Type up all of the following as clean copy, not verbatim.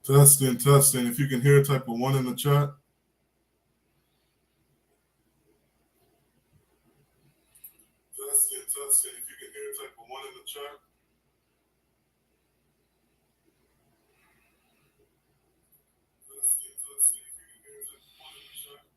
Testing, testing. If you can hear, type a 1 in the chat. Testing, testing. If you can hear, type a 1 in the chat. Testing, testing. If you can hear, type a 1 in the chat.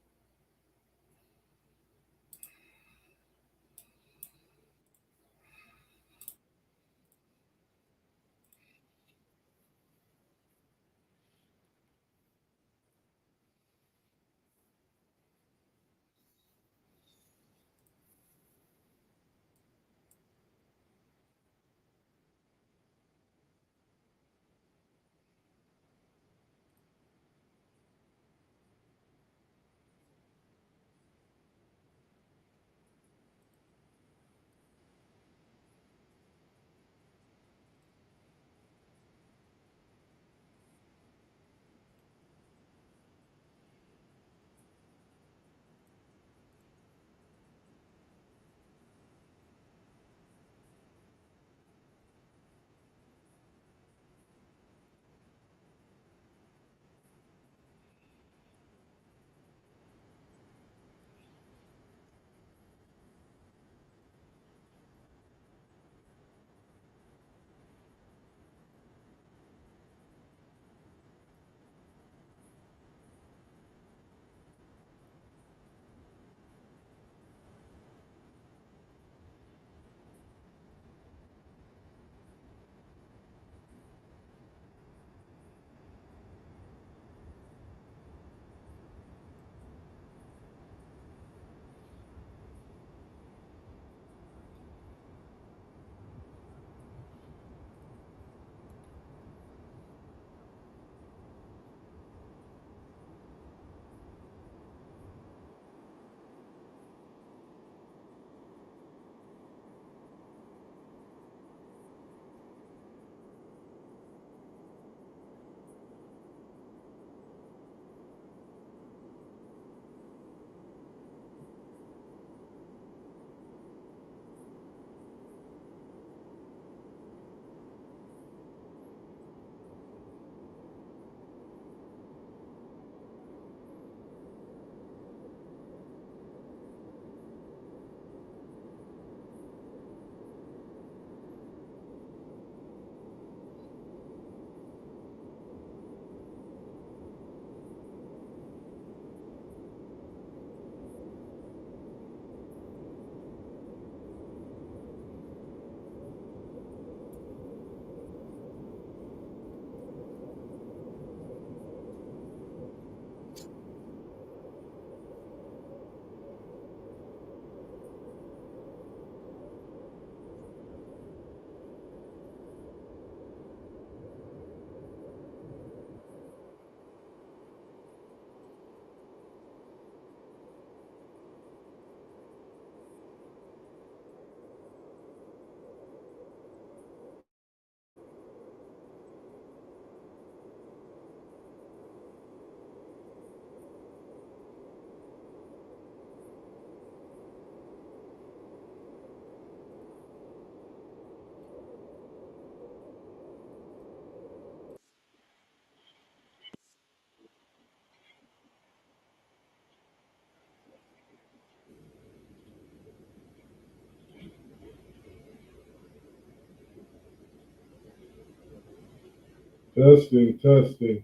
Testing, testing,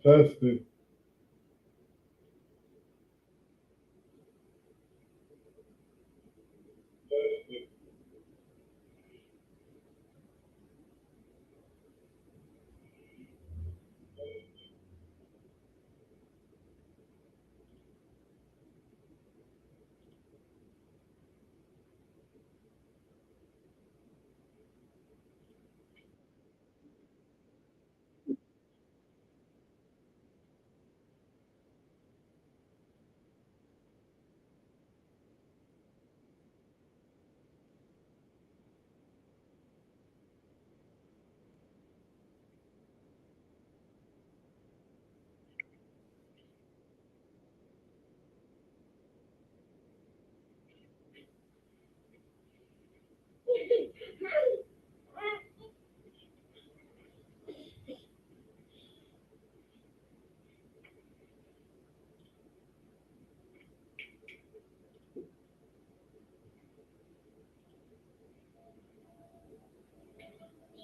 testing.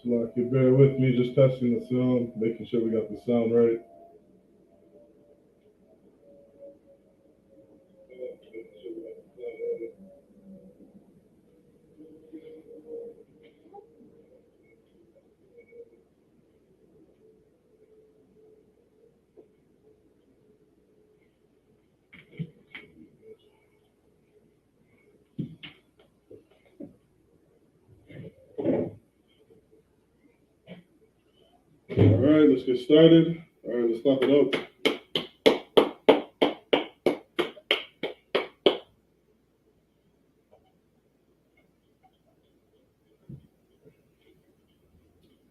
So like you bear with me, just testing the sound, making sure we got the sound right. All right, let's get started. All right, let's clap it up.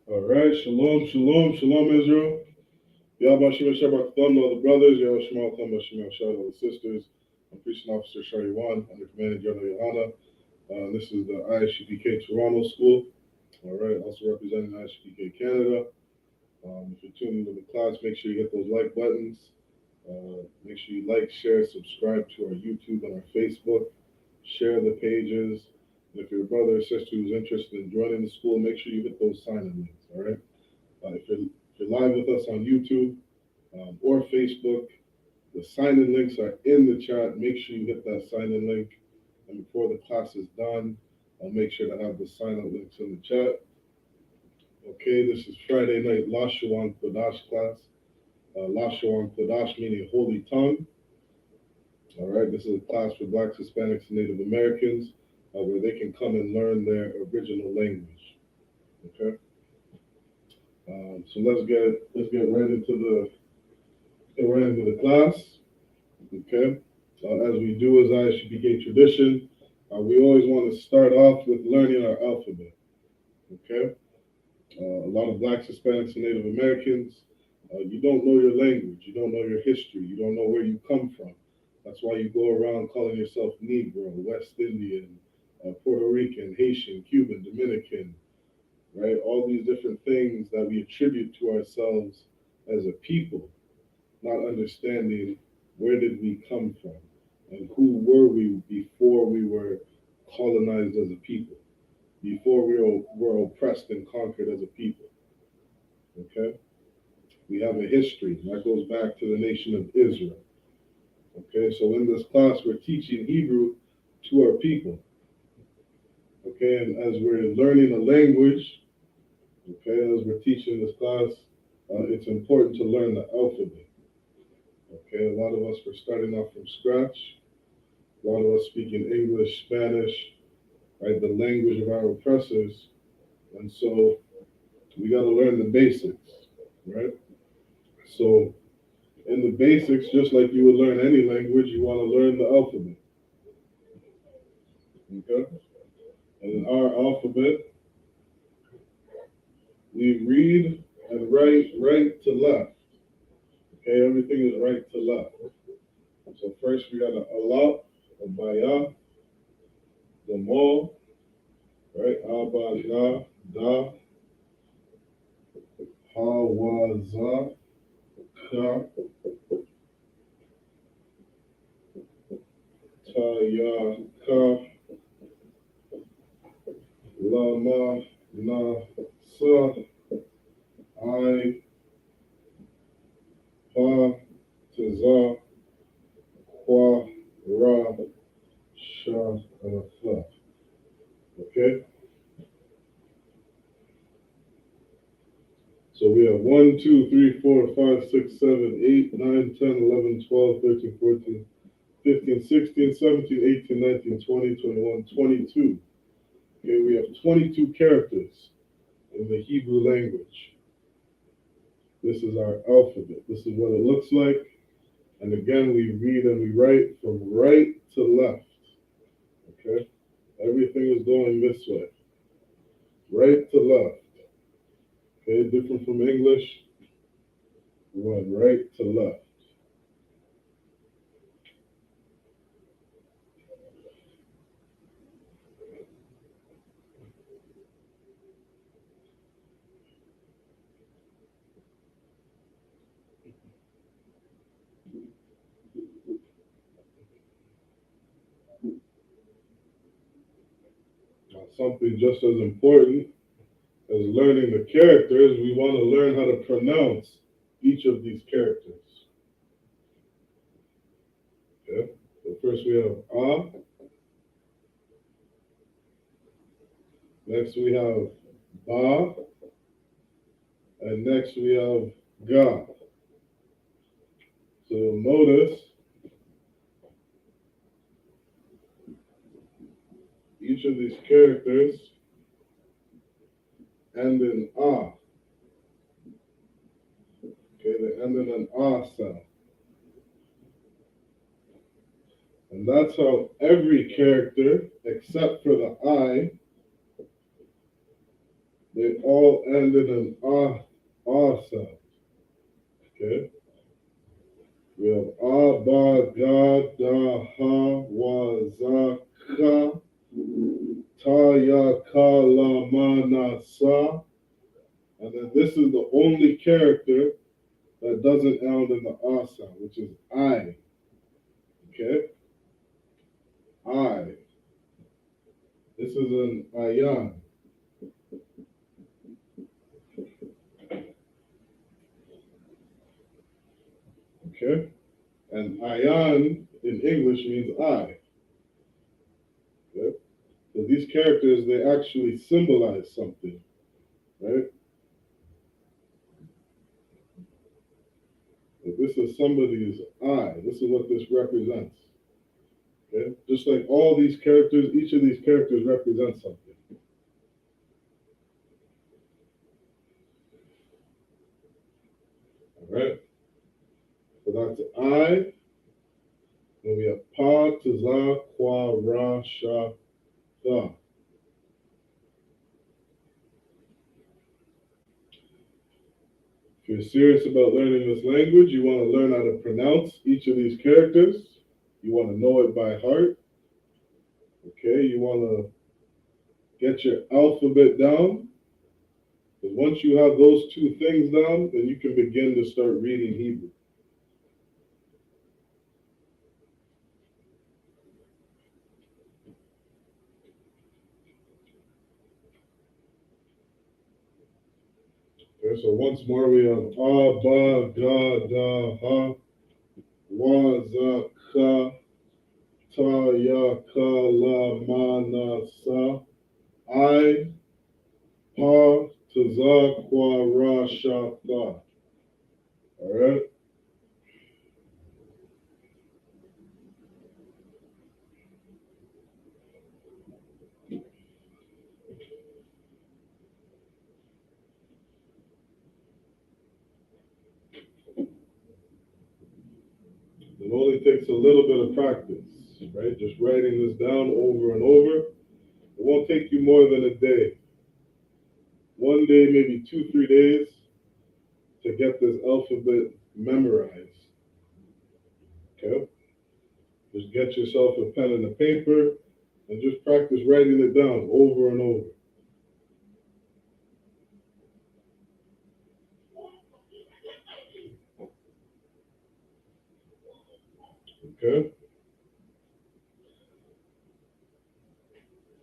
All right, shalom, shalom, shalom, Israel. Yahweh Shema Shabbat Thumb, all the brothers. Yahweh Shema Thumb, Shema Shabbat, all the sisters. I'm Preaching Officer Shari Wan, under Commanding General YAHANNA. This is the I.S.U.P.K Toronto School. All right, also representing I.S.U.P.K Canada. If you're tuning into the class, make sure you hit those like buttons. Make sure you like, share, subscribe to our YouTube and our Facebook. Share the pages. And if you're a brother or sister who's interested in joining the school, make sure you hit those sign-in links. All right. If you're live with us on YouTube or Facebook, the sign-in links are in the chat. Make sure you hit that sign-in link. And before the class is done, I'll make sure to have the sign-up links in the chat. Okay, this is Friday night Lashawan Kodash class. Lashawan Kodash meaning holy tongue. All right, this is a class for Blacks, Hispanics, and Native Americans where they can come and learn their original language. Okay, so let's get right into the class. Okay, as we do as I.S.U.P.K tradition, we always want to start off with learning our alphabet. Okay, a lot of Blacks, Hispanics, and Native Americans, you don't know your language, you don't know your history, you don't know where you come from. That's why you go around calling yourself Negro, West Indian, Puerto Rican, Haitian, Cuban, Dominican, right? All these different things that we attribute to ourselves as a people, not understanding where did we come from and who were we before we were colonized as a people, before we were oppressed and conquered as a people. Okay? We have a history that goes back to the nation of Israel. Okay, so in this class, we're teaching Hebrew to our people. Okay, and as we're learning a language, okay, as we're teaching this class, it's important to learn the alphabet. Okay, a lot of us were starting off from scratch. A lot of us speaking English, Spanish, right, the language of our oppressors. And so we got to learn the basics, right? So in the basics, just like you would learn any language, you want to learn the alphabet. Okay? And in our alphabet, we read and write right to left. Okay, everything is right to left. So first we got a Allah, Abaya, the Mo, right? Abba, Ga, Da, Ha, Wa, Za, Ka, Ta, Ya, Ka, La, Ma, Na, Sa, I, Pa, Za, Kwa, Ra, Sha, and Tha. Okay? So we have 1, 2, 3, 4, 5, 6, 7, 8, 9, 10, 11, 12, 13, 14, 15, 16, 17, 18, 19, 20, 21, 22. Okay, we have 22 characters in the Hebrew language. This is our alphabet. This is what it looks like. And again, we read and we write from right to left. Okay? Everything is going this way. Right to left. Okay, different from English. We went right to left. Now, something just as important as learning the characters, we want to learn how to pronounce each of these characters. Okay? So first we have A. Next we have Ba. And next we have Ga. So notice each of these characters end in A. Okay, they end in an A sound. And that's how every character, except for the I, they all end in an A sound. Okay? We have A, Ba, Ga, Da, Ha, Wa, Za, Ka, Ta, Ya, Ka, La, Ma, Na, Sa. And then this is the only character that doesn't end in the A sound, which is I. Okay? I. This is an ayan. Okay? And ayan in English means I. Okay? So these characters, they actually symbolize something, right? If this is somebody's I, this is what this represents. Okay? Just like all these characters, each of these characters represents something. All right? So that's I. And we have Pa, Tza, Kwa, Ra, Sha, Tha. If you're serious about learning this language, you want to learn how to pronounce each of these characters. You want to know it by heart. Okay, you want to get your alphabet down. Because once you have those two things down, then you can begin to start reading Hebrew. Okay, so once more we have A, Ba, Ga, Da, Ha, Wa, Za, Ka, Ta, Ya, Ka, La, Ma, Na, Sa, I, Pa, Tza, Kwa, Ra, Sha, Tha. All right? It only takes a little bit of practice, right? Just writing this down over and over. It won't take you more than a day. One day, maybe 2, 3 days to get this alphabet memorized. Okay? Just get yourself a pen and a paper and just practice writing it down over and over. Okay?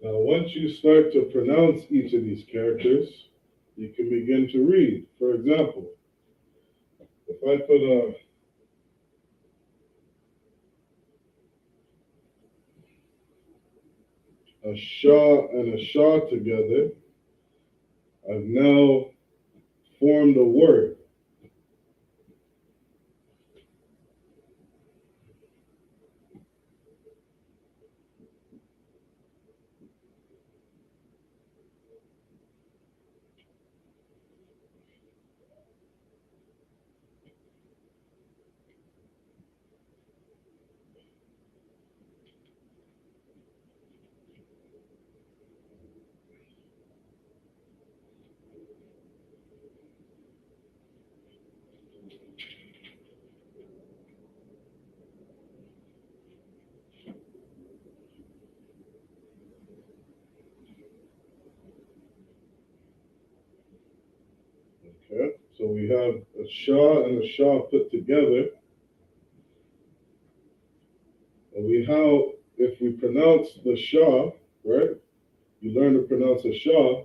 Now, once you start to pronounce each of these characters, you can begin to read. For example, if I put a Shah and a Shah together, I've now formed a word. Okay? So we have a Shah and a Shah put together. And if we pronounce the Shah, right? You learn to pronounce a Shah,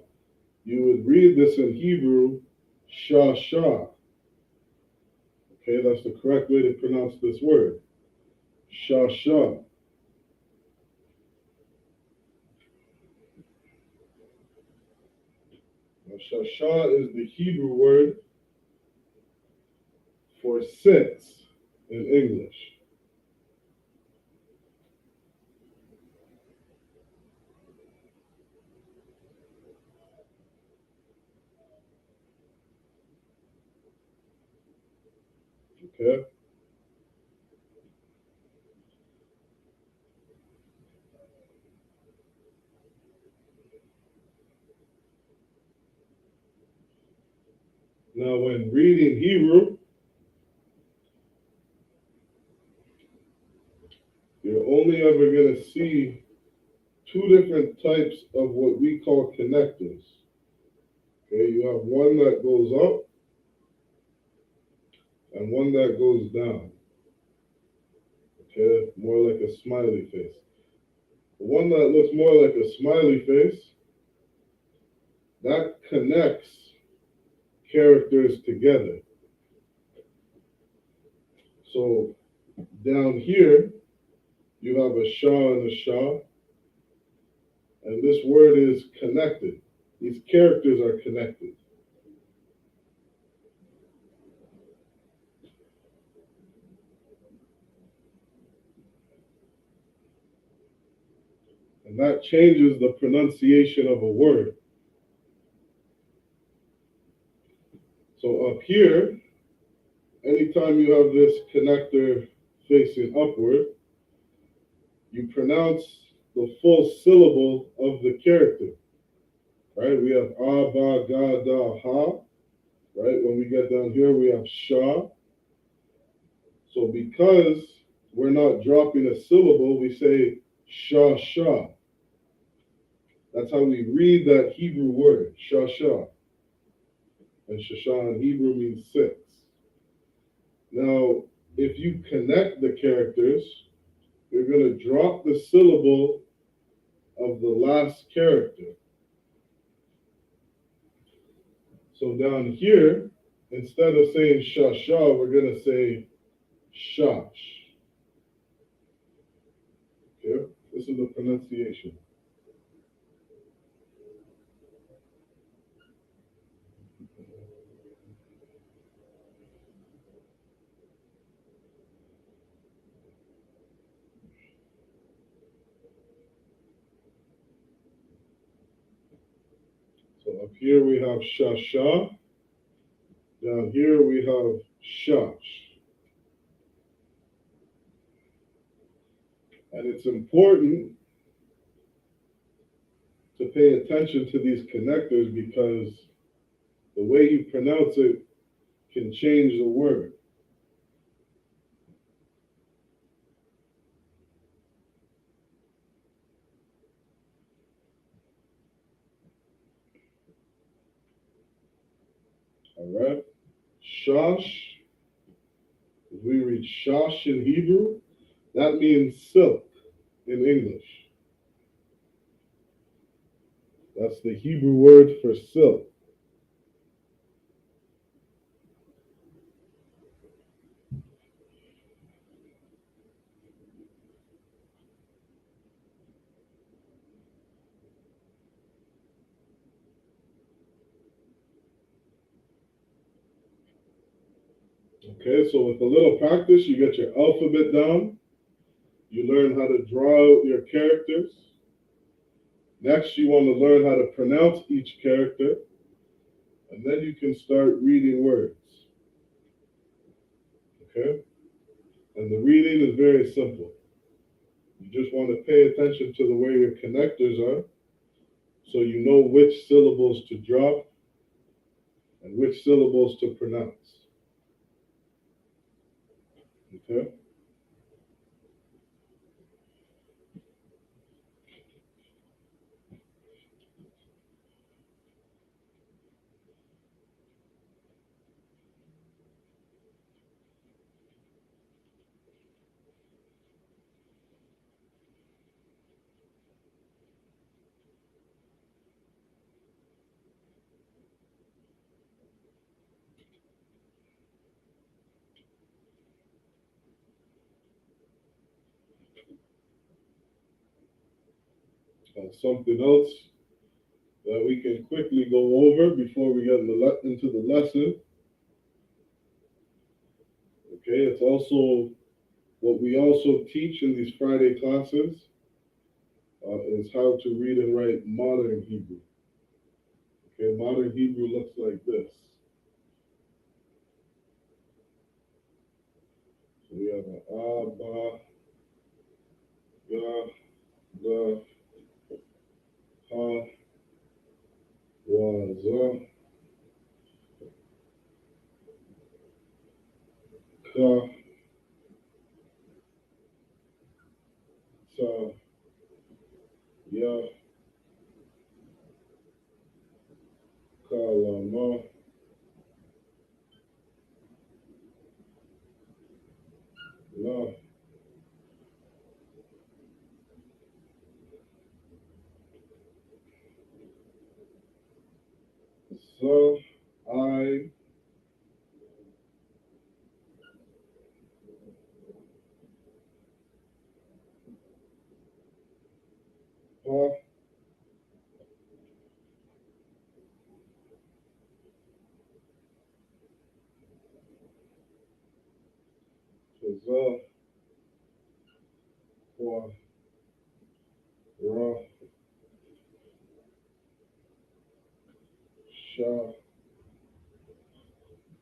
you would read this in Hebrew, Shah Shah. Okay, that's the correct way to pronounce this word. Shah Shah. Now, Shah Shah is the Hebrew word for six in English. Okay? Now, when reading Hebrew, you're only ever going to see two different types of what we call connectors. Okay, you have one that goes up and one that goes down. Okay, more like a smiley face. The one that looks more like a smiley face, that connects characters together. So down here, you have a Shah and a Shah, and this word is connected. These characters are connected. And that changes the pronunciation of a word. So up here, anytime you have this connector facing upward, you pronounce the full syllable of the character. Right? We have ah, ba, ga, da, ha. Right? When we get down here, we have Shah. So because we're not dropping a syllable, we say Shah Shah. That's how we read that Hebrew word, Shah Shah. And Shashah in Hebrew means six. Now, if you connect the characters, you're going to drop the syllable of the last character. So down here, instead of saying Shashah, we're going to say Shash. Okay? This is the pronunciation. So up here we have Shashah. Down here we have Shash. And it's important to pay attention to these connectors because the way you pronounce it can change the word. All right. Shosh, if we read shosh in Hebrew, that means silk in English. That's the Hebrew word for silk. Okay, so with a little practice, you get your alphabet down. You learn how to draw out your characters. Next, you want to learn how to pronounce each character. And then you can start reading words. Okay? And the reading is very simple. You just want to pay attention to the way your connectors are so you know which syllables to drop and which syllables to pronounce. Okay? Something else that we can quickly go over before we get into the lesson. Okay, it's also what we also teach in these Friday classes is how to read and write modern Hebrew. Okay, modern Hebrew looks like this. So we have an A, Ba, Ga, Ga, Ha, Wa, Za, Ka, Sa, Ya, Ka, La, Ma, La, Sa, I, Pa, Za, Kwa, Ra, Sha,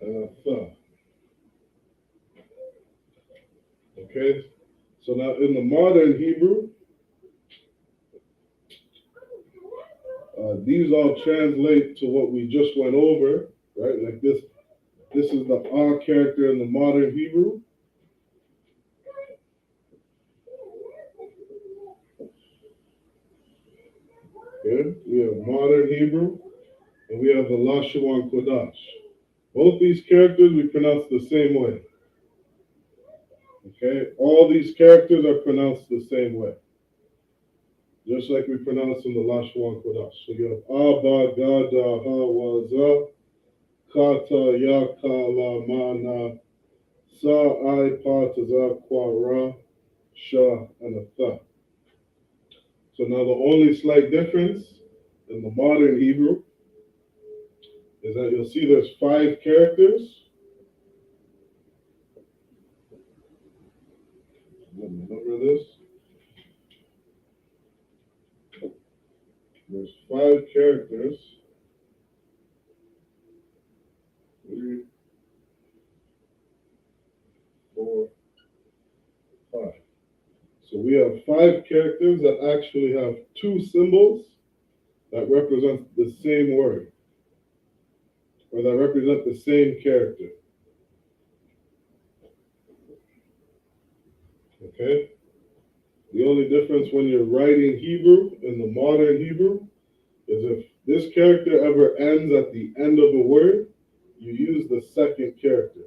and Tha. Okay, so now in the modern Hebrew, these all translate to what we just went over, right? Like this is the A character in the modern Hebrew. Okay, we have modern Hebrew, and we have the Lashawan Kodash. Both these characters we pronounce the same way. Okay, all these characters are pronounced the same way, just like we pronounce in the Lashawan Kodash. So you have Abba, Gada, Ha, Waza, Kata, Ya, Ka, La, Ma, Na, Sa, I, Pa, Taza, Kwa, Ra, Sha, and a Tha. So now the only slight difference in the modern Hebrew is that you'll see there's 5 characters. Remember this? There's 5 characters. 3, 4, 5. So we have 5 characters that actually have 2 symbols that represent the same word, or that represent the same character. Okay? The only difference when you're writing Hebrew in the modern Hebrew is if this character ever ends at the end of a word, you use the second character.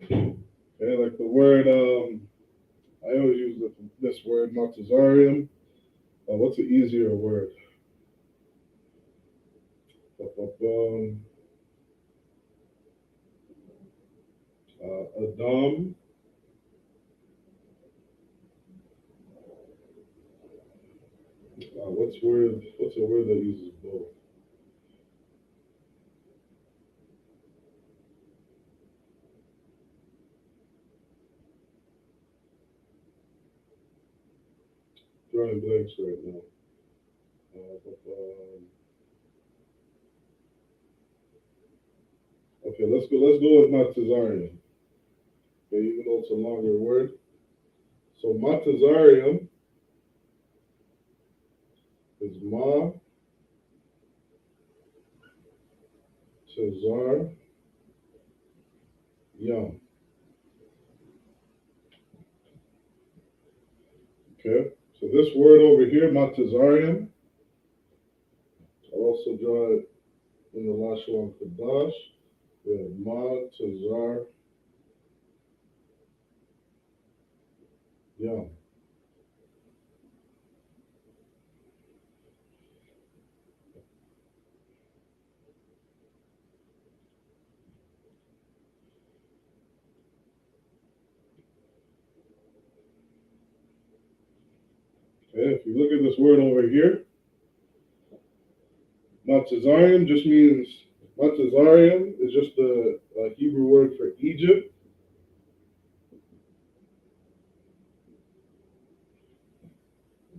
Okay, like the word, I always use this word, Montezarium. What's an easier word? Adam. What's a word that uses both? Drawing blanks right now. Okay, let's go with Montezarium. Okay, even though it's a longer word. So Montezarium is Ma Tazar Yum. Okay, so this word over here, Montezarium, I'll also draw it in the Lashon Kadash. We have Ma Tazar Yum. Okay, if you look at this word over here, Montezarium just means, Montezarium is just the Hebrew word for Egypt.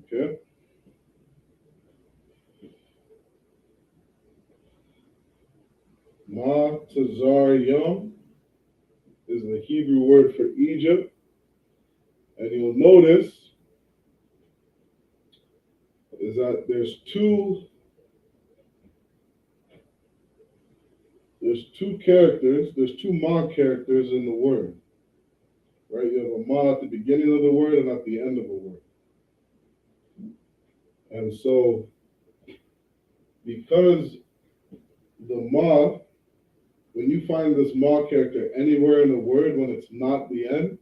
Okay. Montezarium is the Hebrew word for Egypt. And you'll notice is that there's two characters, there's two Ma characters in the word. Right? You have a Ma at the beginning of the word and at the end of the word. And so because the Ma, when you find this Ma character anywhere in the word when it's not the end,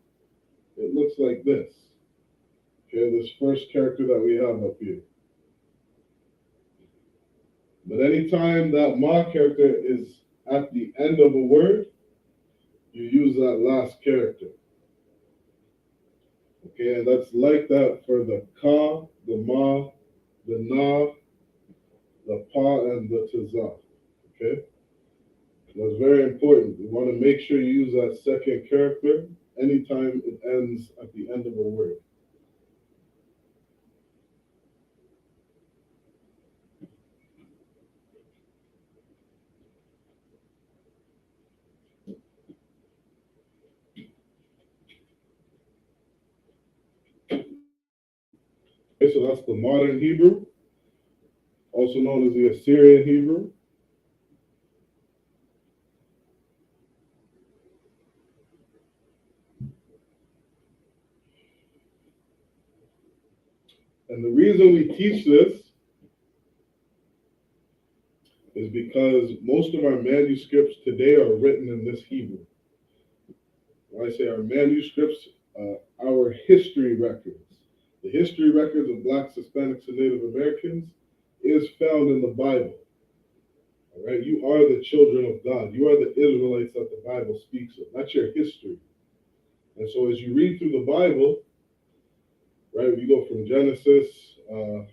it looks like this. Okay, this first character that we have up here. But anytime that Ma character is at the end of a word, you use that last character. Okay, and that's like that for the Ka, the Ma, the Na, the Pa, and the Tazah. Okay? That's very important. You want to make sure you use that second character anytime it ends at the end of a word. Okay, so that's the modern Hebrew, also known as the Assyrian Hebrew. And the reason we teach this is because most of our manuscripts today are written in this Hebrew. When I say our manuscripts, our history records, the history records of Blacks, Hispanics, and Native Americans is found in the Bible. All right, you are the children of God. You are the Israelites that the Bible speaks of. That's your history. And so as you read through the Bible, right, you go from Genesis to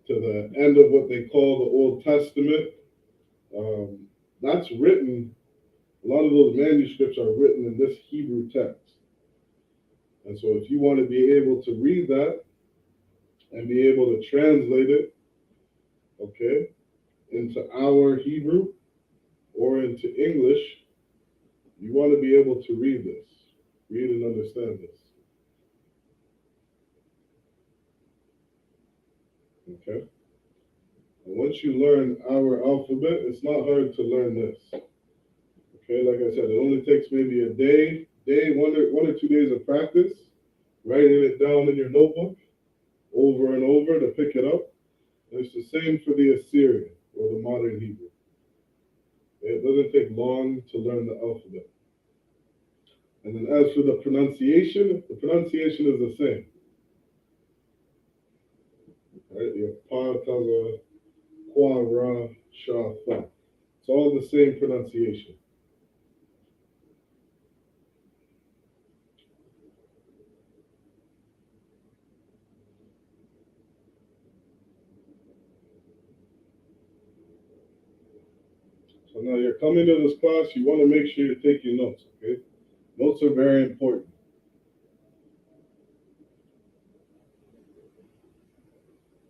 the end of what they call the Old Testament. That's written, a lot of those manuscripts are written in this Hebrew text. And so if you want to be able to read that and be able to translate it, okay, into our Hebrew or into English, you want to be able to read this, read and understand this. Okay? And once you learn our alphabet, it's not hard to learn this. Okay, like I said, it only takes maybe a day, one or 2 days of practice, writing it down in your notebook, over and over to pick it up. And it's the same for the Assyrian or the modern Hebrew. It doesn't take long to learn the alphabet. And then as for the pronunciation is the same. Right? You have pa, taza, kwa, ra, sha, fa. It's all the same pronunciation. So now you're coming to this class, you want to make sure you're taking notes, okay? Notes are very important.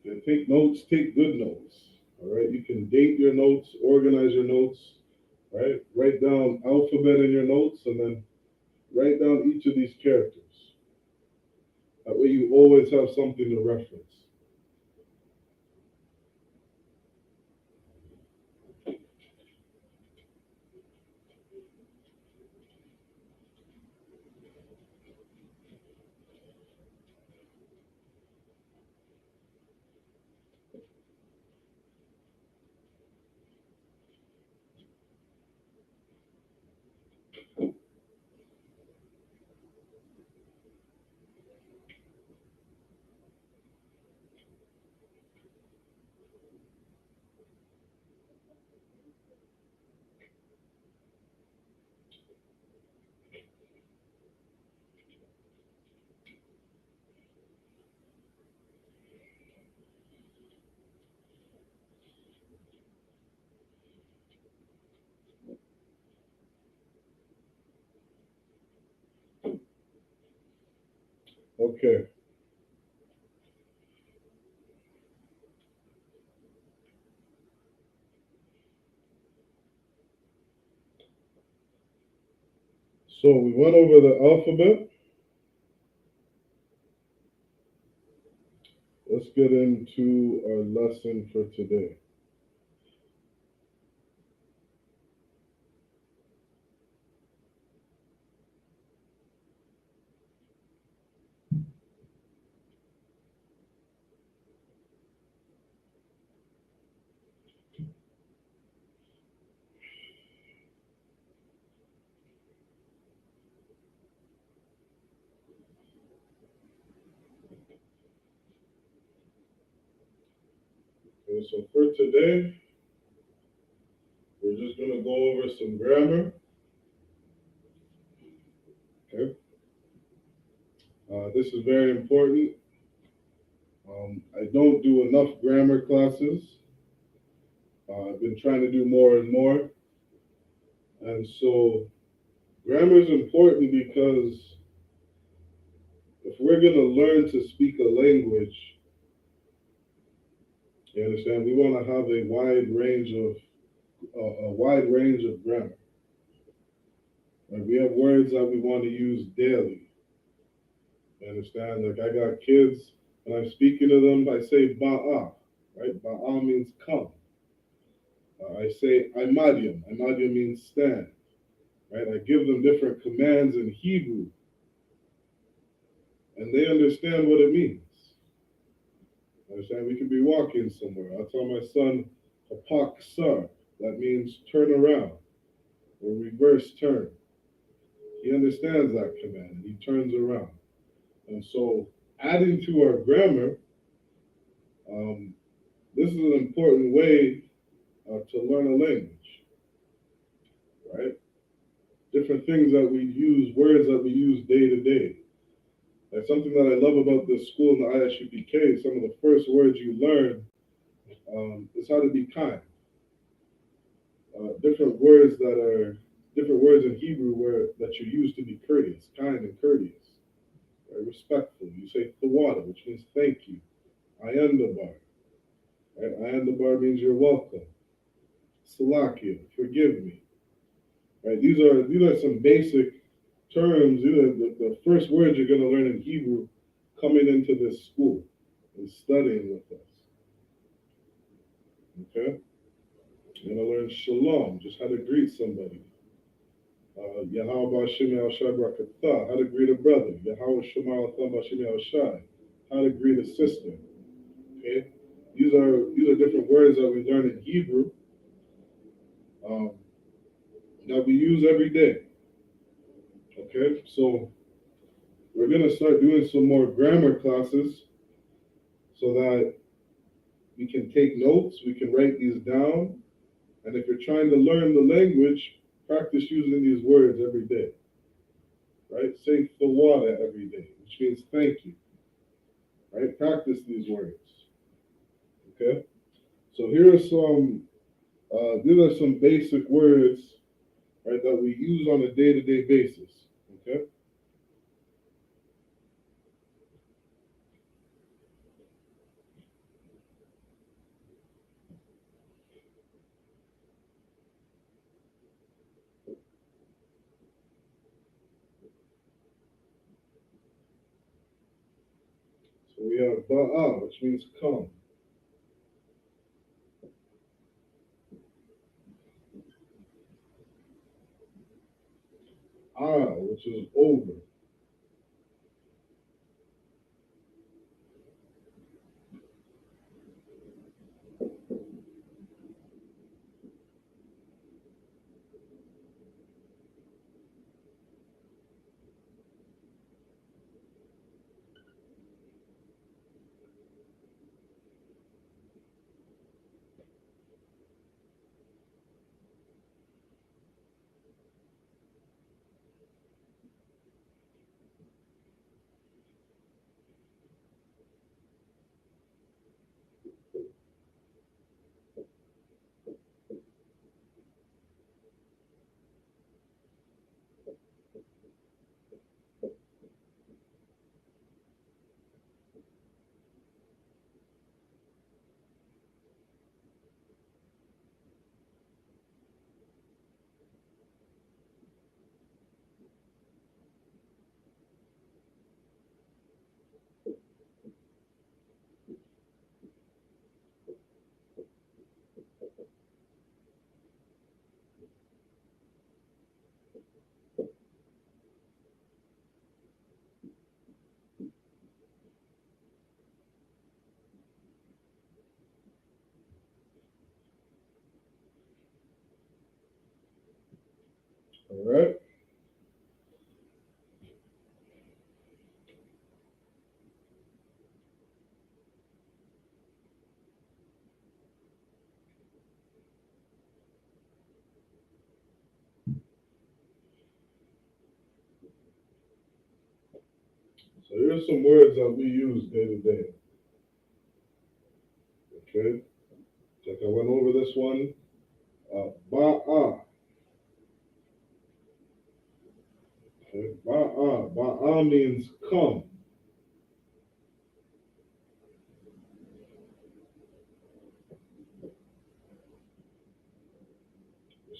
You take notes, take good notes. All right, you can date your notes, organize your notes, right? Write down alphabet in your notes and then write down each of these characters. That way you always have something to reference. Okay. So we went over the alphabet. Let's get into our lesson for today. Okay, so for today, we're just going to go over some grammar. Okay. This is very important. I don't do enough grammar classes. I've been trying to do more and more. And so grammar is important because if we're going to learn to speak a language, you understand, we want to have a wide range of grammar. Like we have words that we want to use daily. You understand? Like I got kids, when I'm speaking to them, I say ba'a, right? Ba'a means come. I say imadium. Imadium means stand, right? I give them different commands in Hebrew, and they understand what it means. Understand? We could be walking somewhere. I'll tell my son, "Hapak sar." That means turn around or reverse turn. He understands that command and he turns around. And so, adding to our grammar, this is an important way to learn a language, right? Different things that we use, words that we use day to day. Like something that I love about this school in the I.S.U.P.K, some of the first words you learn is how to be kind. Different words in Hebrew that you use to be courteous, kind and courteous, right? Respectful. You say tawada, which means thank you. Ayandabar, right? Ayandabar means you're welcome. Salakia, forgive me. Right? These are some basic terms. These are the first words you're going to learn in Hebrew coming into this school and studying with us. Okay? You're going to learn shalom, just how to greet somebody. Yahweh Bashim Al Shai Brakatah, how to greet a brother. Yahweh Shema Al Tham Bashim Al Shai, how to greet a sister. Okay, these are different words that we learn in Hebrew, um, that we use every day. Okay, so we're gonna start doing some more grammar classes so that we can take notes, we can write these down, and if you're trying to learn the language, practice using these words every day. Right? Say the water every day, which means thank you. Right? Practice these words. Okay. So here are some. These are some basic words, right, that we use on a day-to-day basis. Okay. So we have ba'a, which means come. Ah, which is over. All right. So here's some words that we use day to day. Okay. Like I went over this one. Ba'a. Okay. Ba'a. Ba'a means come.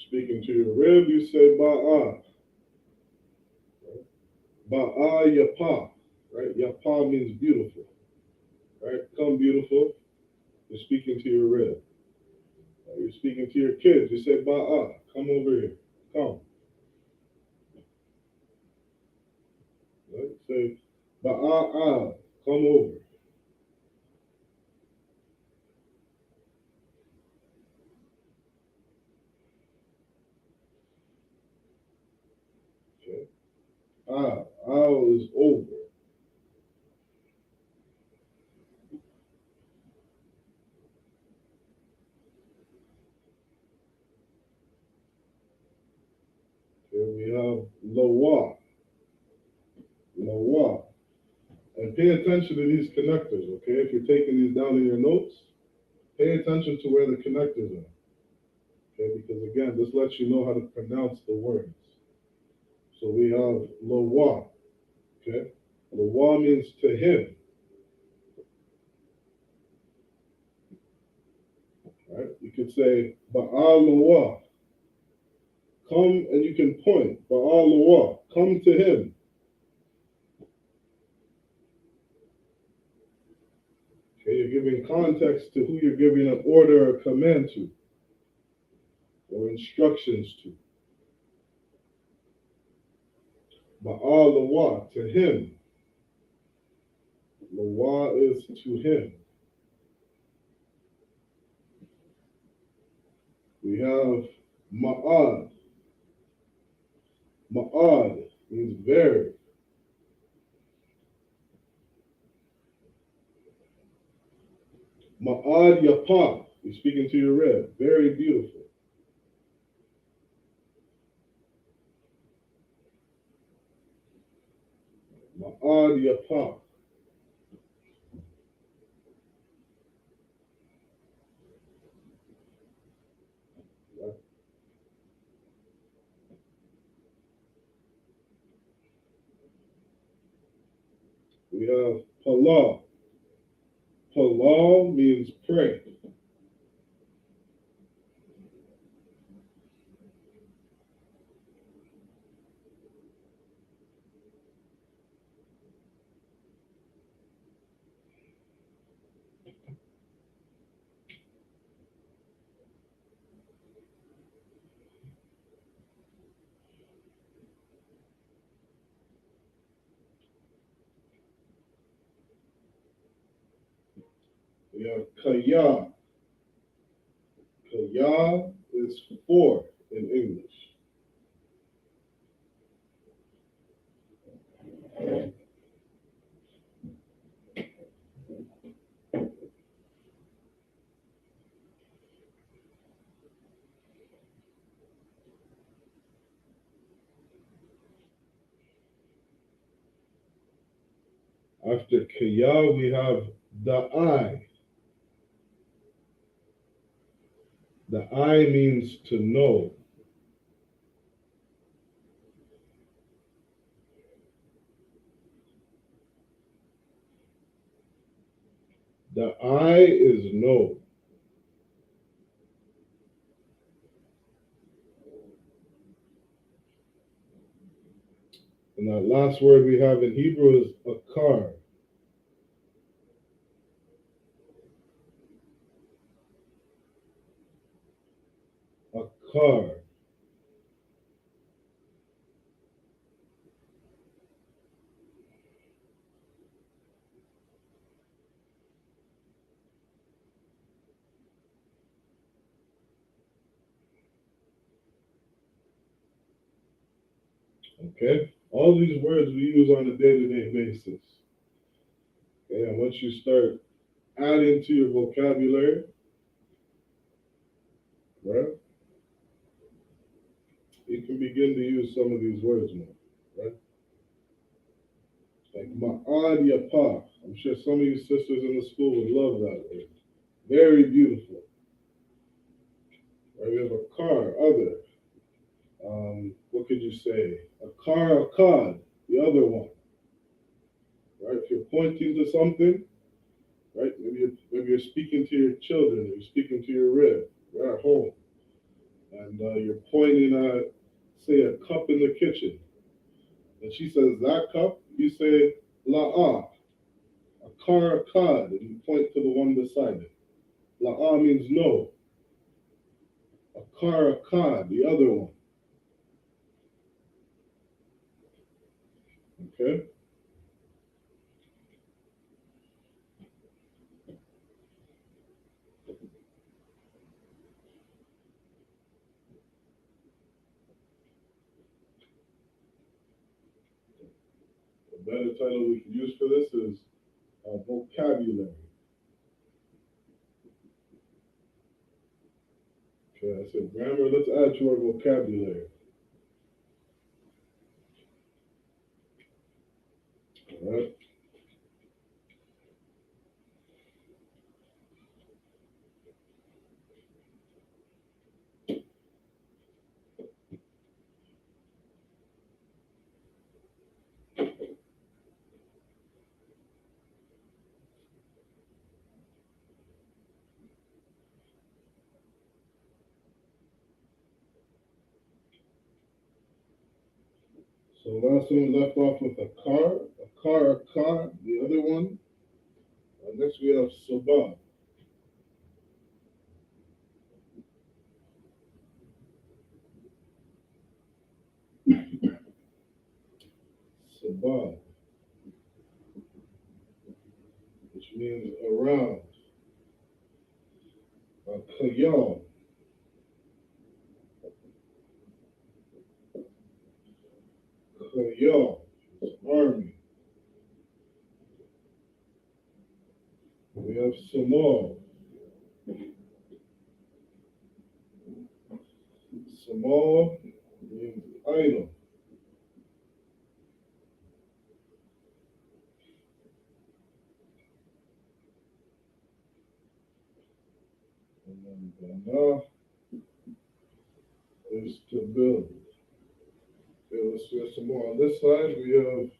Speaking to your rib, you say ba'a. Ba'a yapa. Right? Yapa means beautiful. Right? Come beautiful. You're speaking to your rib. You're speaking to your kids. You say ba'a. Come over here. Come. Right? Say ba'a. Come over. Okay. Is over. Okay. We have lawa. Lawa. And pay attention to these connectors, okay? If you're taking these down in your notes, pay attention to where the connectors are, okay? Because again, this lets you know how to pronounce the words. So we have lawa, okay? Lawa means to him, right? You could say ba'al lawa, come, and you can point, ba'al lawa, come to him. Okay, you're giving context to who you're giving an order or command to, or instructions to. Ba'al lawa, to him. Lawa is to him. We have ma'ad. Ma'ad means very. Ma'ad yapa. You're speaking to your red. Very beautiful. Ma'ad yapa. We have pala. Pala means pray. We have kaya. Kaya is for in English. After kaya, we have the I. The I means to know. The I is know. And that last word we have in Hebrew is akar. Akar. Okay? All these words we use on a day-to-day basis. Okay, and once you start adding to your vocabulary, right, you can begin to use some of these words more, right? Like ma'ad yapa. I'm sure some of you sisters in the school would love that word. Very beautiful. Right? We have a car, other. What could you say? A car, a cod, the other one. Right? If you're pointing to something, right? Maybe you're speaking to your children, or you're speaking to your rib, right at home, and you're pointing at, say, a cup in the kitchen, and she says that cup, you say la'ah, a car, a cod, and you point to the one beside it. La'ah means no. A car, a cod, the other one. Okay? A better title we can use for this is vocabulary. Okay, I said grammar, let's add to our vocabulary. All right? So last one we left off with a car, a car, the other one. Next we have sabah. Sabah. means around. Kayal. Kayal is army. We have Samal. Samal means idol. And then Bana is to build. Okay, let's do some more. On this side, we have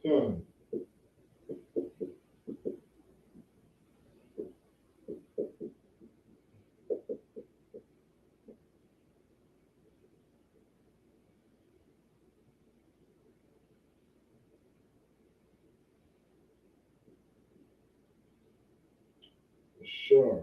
Khan. Shar.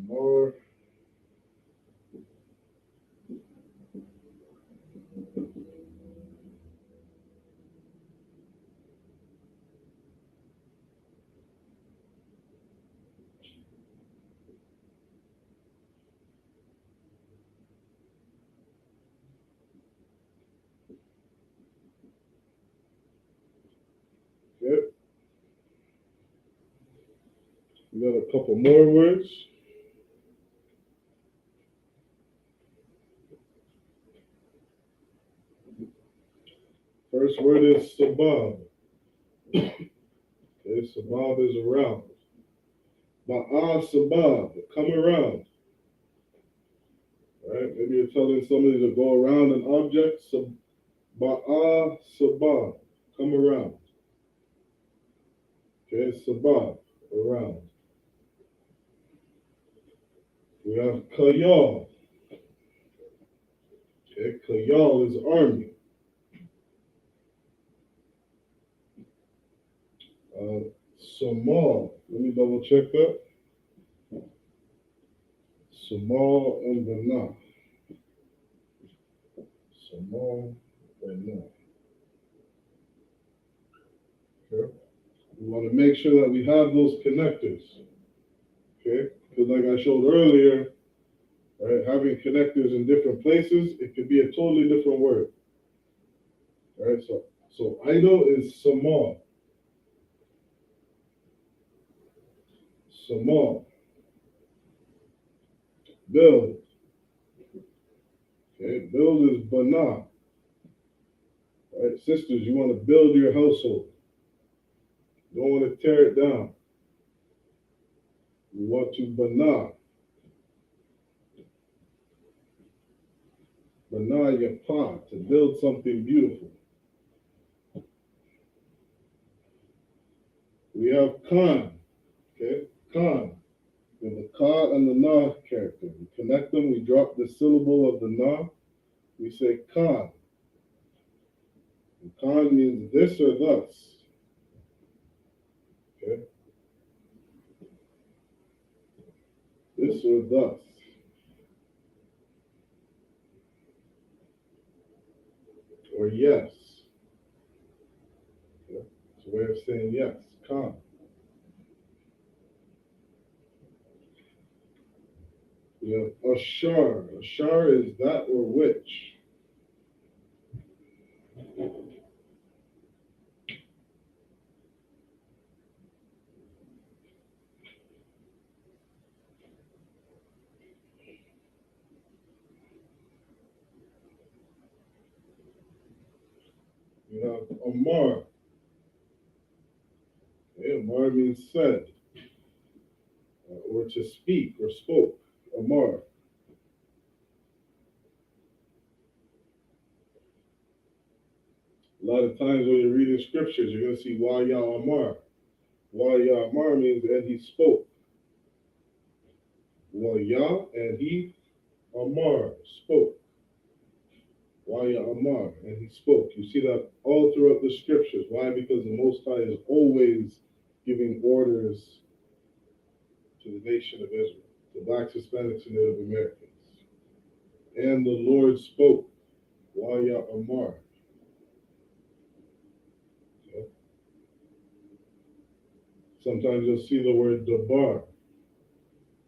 Amar. Yep. We got a couple more words. First word is sabab. Okay, sabab is around. Ba'a sabab, come around. Right? Maybe you're telling somebody to go around an object. Ba'a sabab, come around. Okay, sabab, around. We have kayal. Okay, kayal is army. Samal, let me double check that. Samal and Bana. Samal and Bana. Okay. We want to make sure that we have those connectors. Okay, because like I showed earlier, right, having connectors in different places, it could be a totally different word. All right, so idol is samal. Samal. Build. Okay, build is bana. All right, sisters, you want to build your household. You don't want to tear it down. You want to bana. Bana yapa, to build something beautiful. We have Khan. Okay, Khan. We have the Ka and the Na character. We connect them, we drop the syllable of the Na, we say Khan. And Khan means this or thus. Okay? This or thus. Or yes. Okay? It's a way of saying yes. Khan. We have Ashar. Ashar is that or which. We have Amar. Okay, Amar means said, or to speak, or spoke. Amar. A lot of times when you're reading scriptures, you're going to see Wa Amar. Wa Amar means and he spoke. Wa and he Amar spoke. Wa Amar and he spoke. You see that all throughout the scriptures. Why? Because the Most High is always giving orders to the nation of Israel, the blacks, Hispanics, and Native Americans. And the Lord spoke, YAHANNA. Sometimes you'll see the word dabar,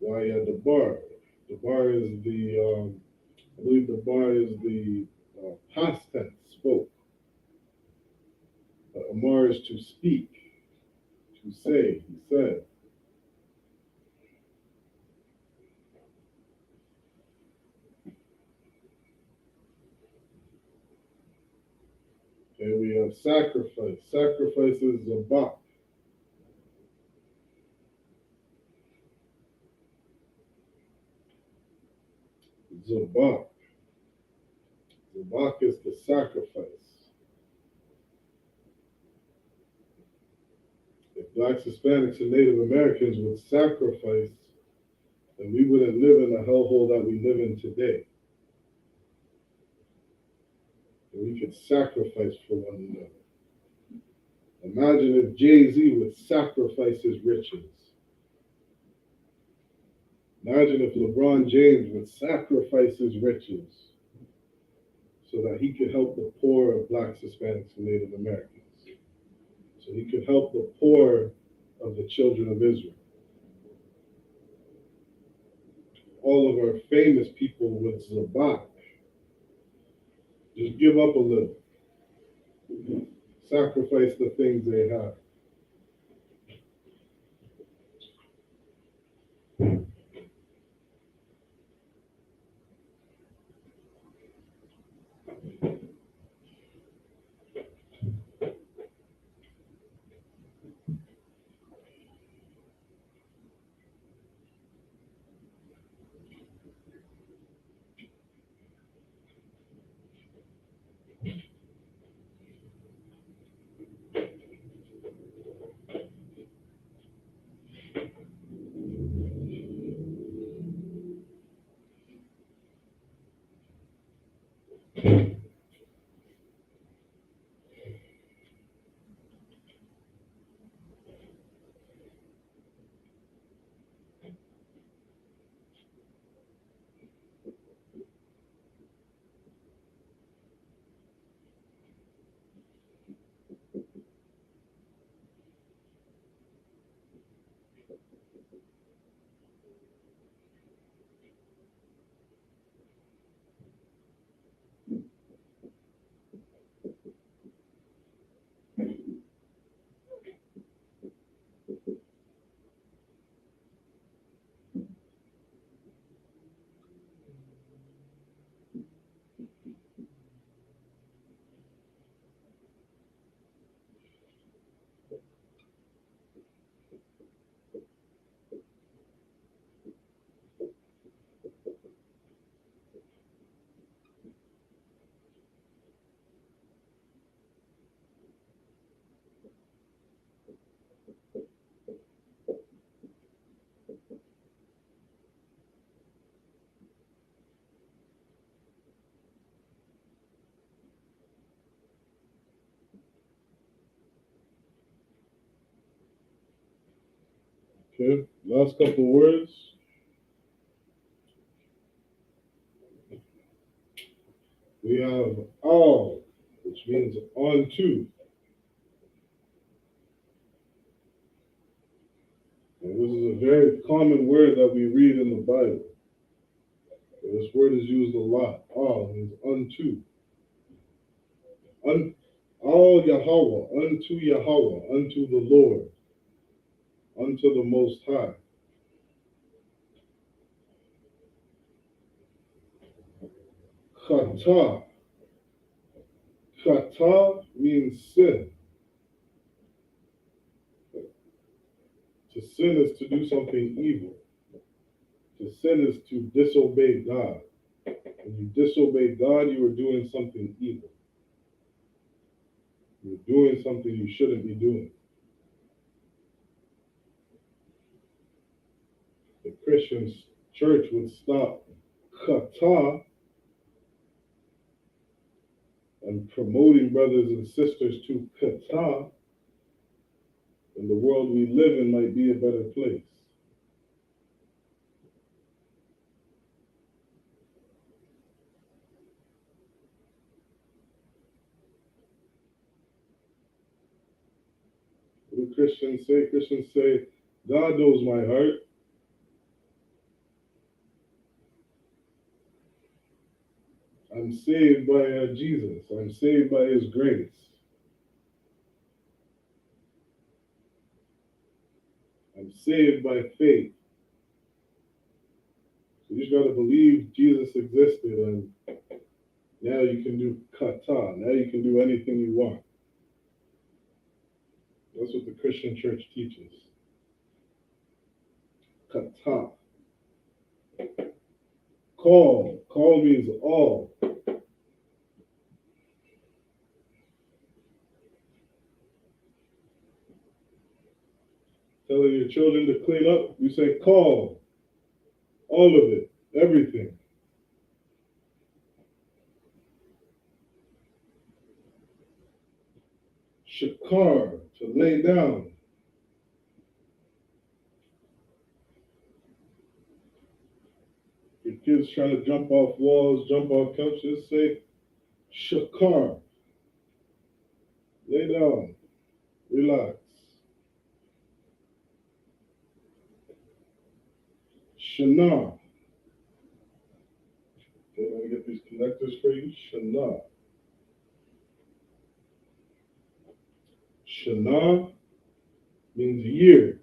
YAHANNA. Dabar is the, I believe dabar is the past tense, spoke. Amar is to speak, to say, he said. And we have sacrifice. Sacrifice is zabak. Zabak. Zabak is the sacrifice. If blacks, Hispanics, and Native Americans would sacrifice, then we wouldn't live in the hellhole that we live in today. And we could sacrifice for one another. Imagine if Jay-Z would sacrifice his riches. Imagine if LeBron James would sacrifice his riches so that he could help the poor of blacks, Hispanics, and Native Americans. So he could help the poor of the children of Israel. All of our famous people with zabak just give up a little. Sacrifice the things they have. Okay, last couple words. We have all, which means unto. And this is a very common word that we read in the Bible. This word is used a lot. All means unto. All Yahweh, unto Yahweh, unto the Lord, unto the Most High. Chata. Chata means sin. To sin is to do something evil. To sin is to disobey God. When you disobey God, you are doing something evil. You're doing something you shouldn't be doing. The Christian church would stop chata and promoting brothers and sisters to kata, and the world we live in might be a better place. What do Christians say? Christians say, God knows my heart. I'm saved by Jesus. I'm saved by his grace. I'm saved by faith. So you just got to believe Jesus existed, and now you can do kata. Now you can do anything you want. That's what the Christian church teaches. Kata. Call. Call means all. Telling your children to clean up, you say call. All of it. Everything. Shakar, to lay down. Your kids trying to jump off walls, jump off couches, say Shakar. Lay down. Relax. Shana. Okay, let me get these connectors for you. Shana. Shana means year.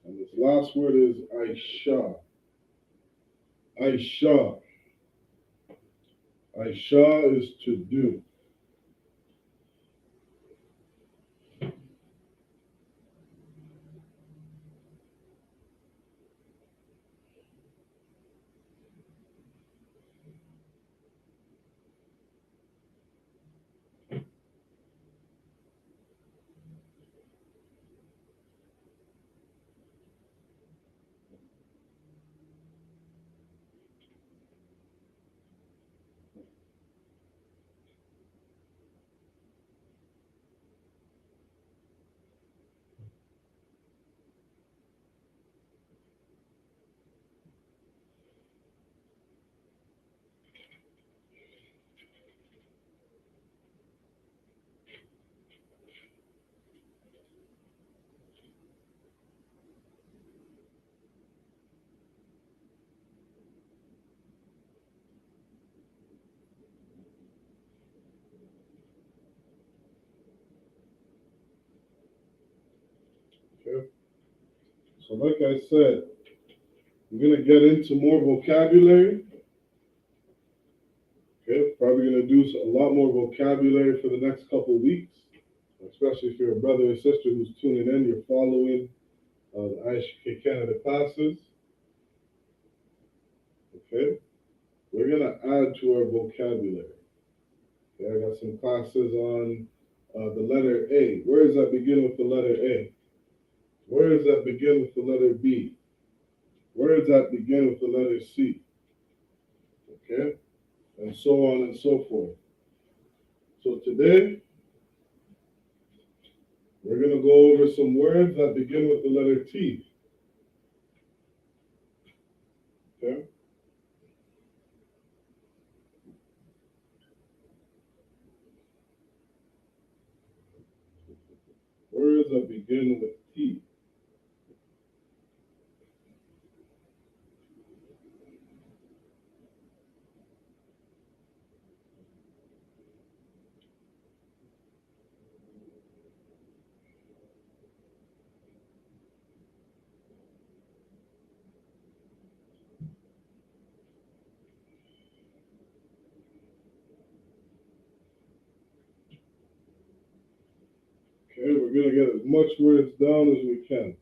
And this last word is Aisha. Aisha. Aisha is to do. Okay. So like I said, I'm gonna get into more vocabulary. Okay, probably gonna do a lot more vocabulary for the next couple of weeks, especially if you're a brother or sister who's tuning in, you're following the I.S.U.P.K Canada classes. Okay, we're gonna add to our vocabulary. Okay, I got some classes on the letter A. Where does that begin with the letter A? Where does that begin with the letter B? Where does that begin with the letter C? Okay, and so on and so forth. So today, we're going to go over some words that begin with the letter T. Okay? Words that begin with T. Okay, we're going to get as much words down as we can.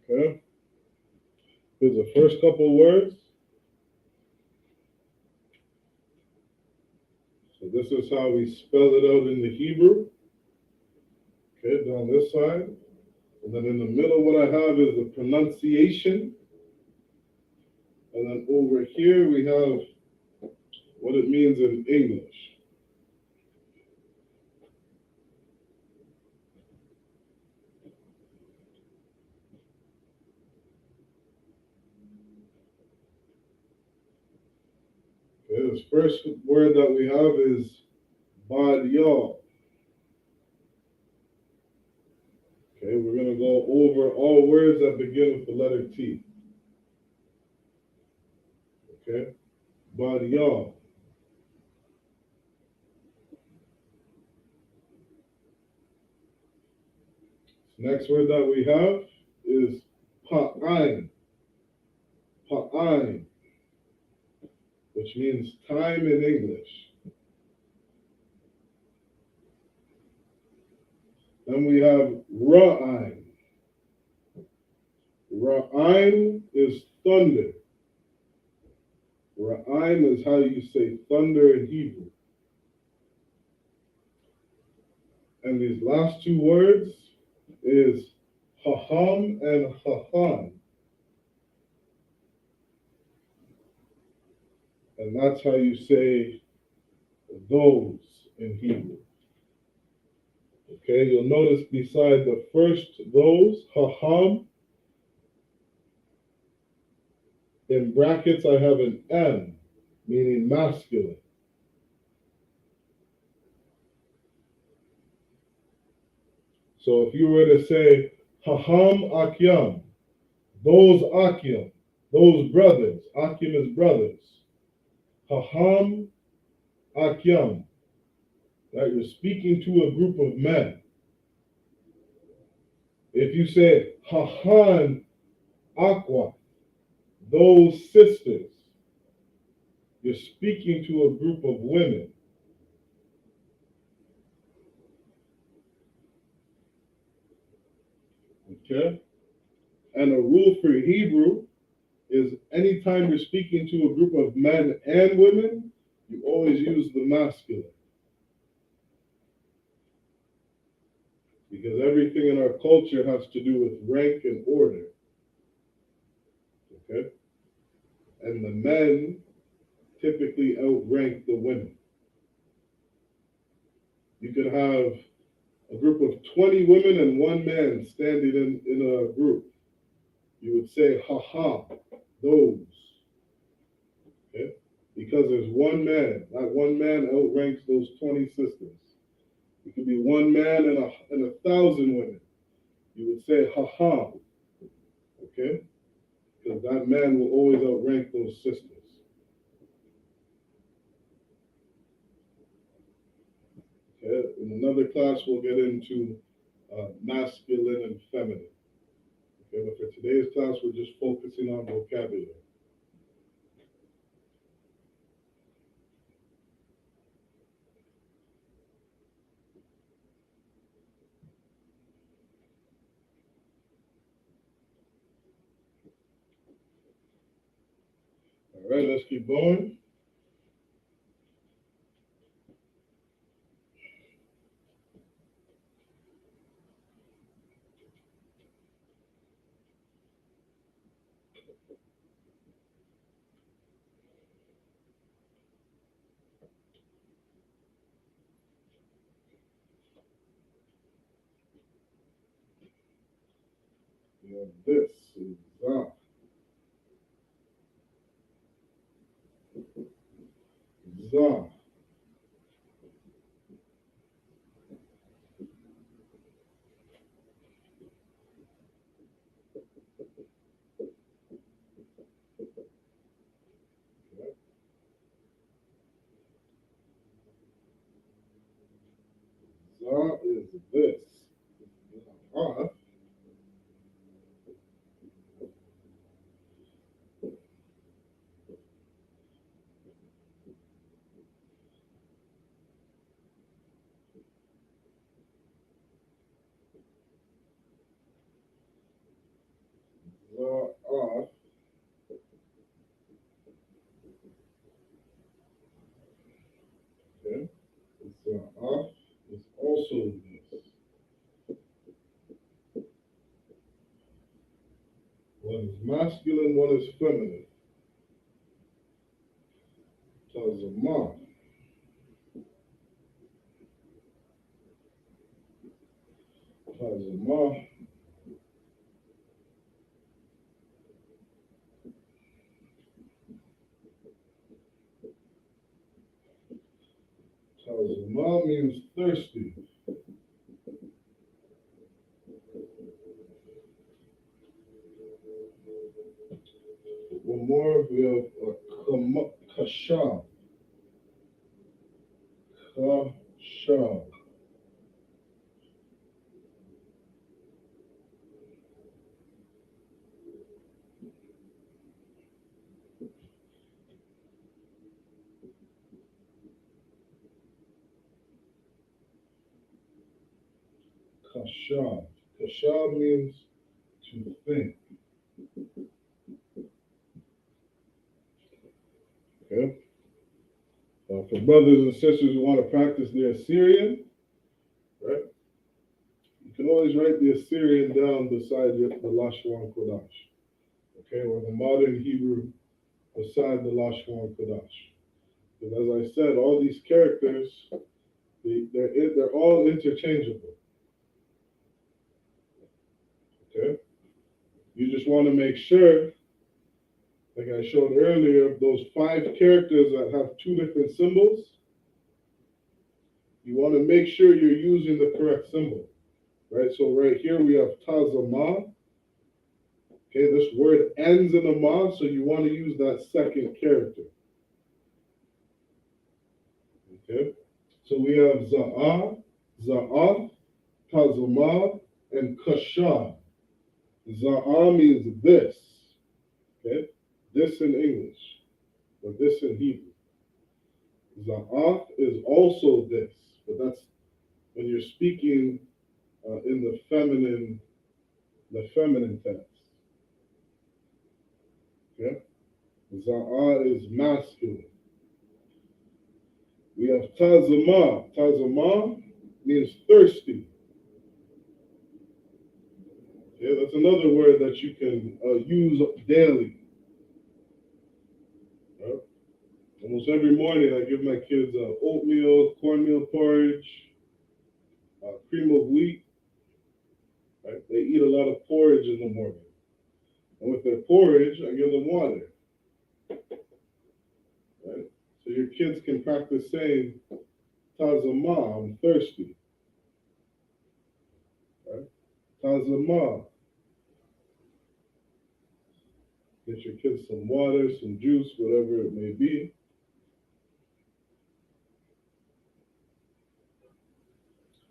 Okay. Here's the first couple words. So this is how we spell it out in the Hebrew. Okay, down this side. And then in the middle, what I have is the pronunciation. And then over here, we have what it means in English. Okay, this first word that we have is Bad Yah. Okay, we're going to go over all words that begin with the letter T. Okay, Bad Yah. Next word that we have is Pa'ain. Pa'ain, which means time in English. Then we have Ra'ain. Ra'ain is thunder. Ra'ain is how you say thunder in Hebrew. And these last two words is Haham and Hahan. And that's how you say those in Hebrew. Okay, you'll notice beside the first those, Haham, in brackets I have an M, meaning masculine. So if you were to say Haham Akyam, those Akyam, those brothers, Akyam is brothers. Haham Akyam, that you're speaking to a group of men. If you say Hahan Aqua, those sisters, you're speaking to a group of women. Okay? And a rule for Hebrew is anytime you're speaking to a group of men and women, you always use the masculine. Because everything in our culture has to do with rank and order. Okay? And the men typically outrank the women. You could have a group of 20 women and one man standing in a group. You would say, ha, those. Okay? Because there's one man. That one man outranks those 20 sisters. It could be one man and a thousand women. You would say, ha. Okay? Because that man will always outrank those sisters. Okay? In another class, we'll get into masculine and feminine. Okay, but for today's class, we're just focusing on vocabulary. All right, let's keep going. We have this is Za. Za. Za is this. Ah. Za'ah. Okay. Za'ah is also this. One is masculine, one is feminine. Tazamah. Tazamah. Tazamah means thirsty. One more, we have a kashab. Kashab. Kashab. Kashab means to think. Okay? For brothers and sisters who want to practice the Assyrian, right? You can always write the Assyrian down beside the Lashon Kodash. Okay, or the modern Hebrew beside the Lashon Kodash. Because as I said, all these characters, they're all interchangeable. Okay? You just want to make sure, like I showed earlier, those 5 characters that have 2 different symbols, you want to make sure you're using the correct symbol. Right? So right here we have Tazamah. Okay, this word ends in a ma, so you want to use that second character. Okay, so we have Za'ah, Za'ah, Tazamah, and Kashab. Za'ah means this. Okay, this in English, or this in Hebrew. Za'ah is also this, but that's when you're speaking in the feminine tense. Okay, Za'ah is masculine. We have Tazamah. Tazamah means thirsty. Yeah, that's another word that you can use daily. Right? Almost every morning, I give my kids oatmeal, cornmeal porridge, cream of wheat. Right? They eat a lot of porridge in the morning. And with their porridge, I give them water. Right? So your kids can practice saying, Tazamah, I'm thirsty. Right? Tazamah. Get your kids some water, some juice, whatever it may be.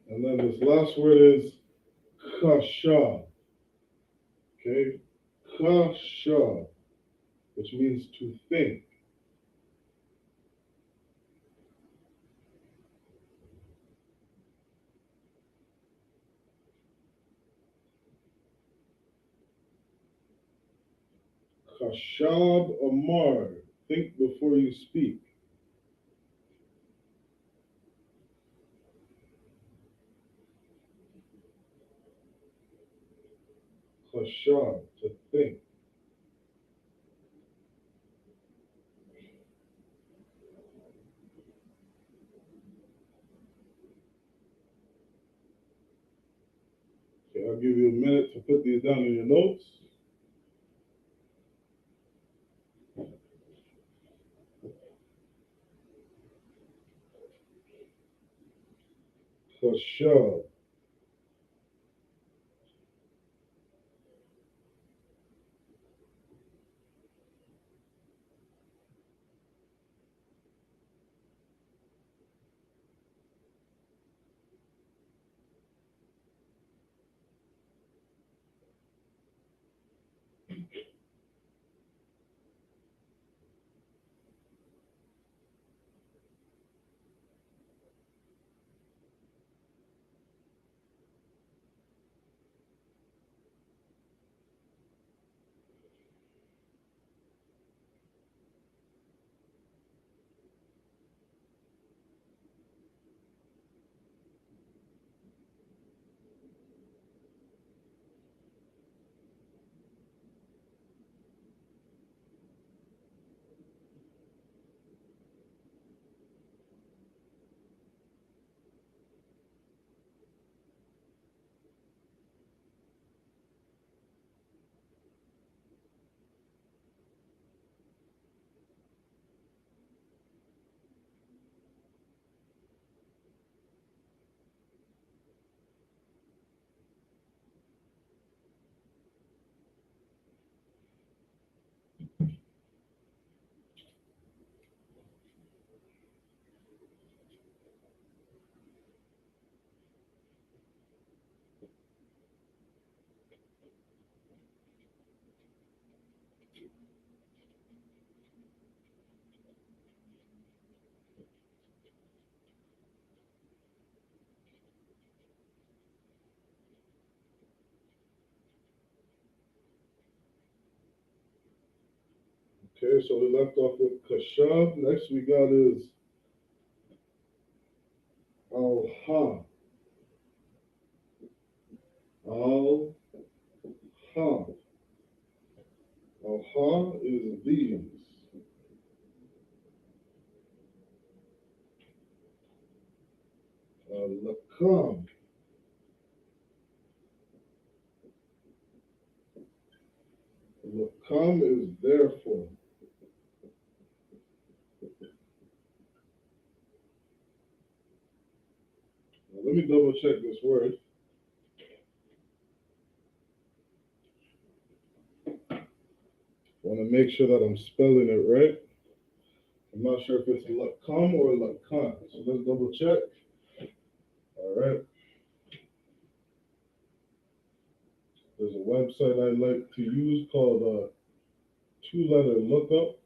And then this last word is kasha. Okay? Kasha, which means to think. Kashab Amar, think before you speak. Kashab, to think. Okay, I'll give you a minute to put these down in your notes. Kashab. Okay, so we left off with Kashab. Next we got is Al-Ha. Al-Ha. Al-Ha is these. Lakam. Lakam is therefore. Now, let me double check this word. I want to make sure that I'm spelling it right. I'm not sure if it's Lakam or Lakan. So let's double check. All right. There's a website I like to use called Two-Letter Lookup.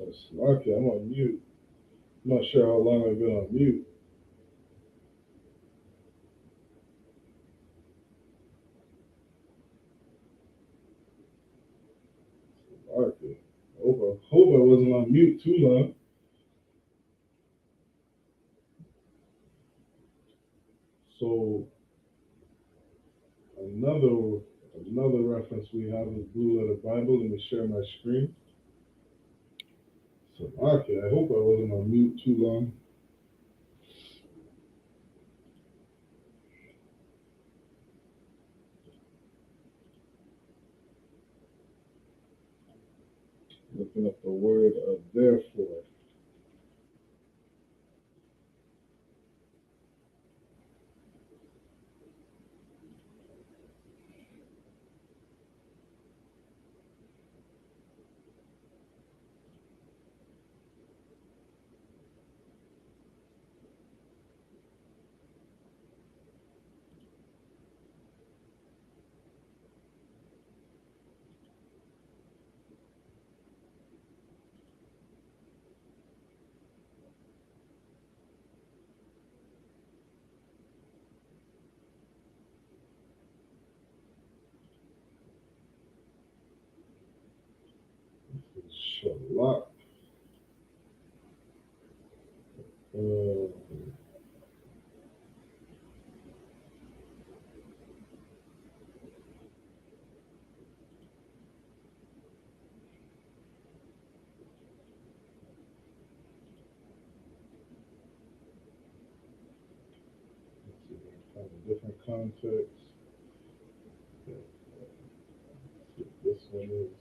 Okay, I'm on mute. I'm not sure how long I've been on mute. Okay. Hope I wasn't on mute too long. So another reference we have is Blue Letter Bible. Let me share my screen. So okay, I hope I wasn't on mute too long. Looking up the word therefore. SHALAM. have a different context. This one is.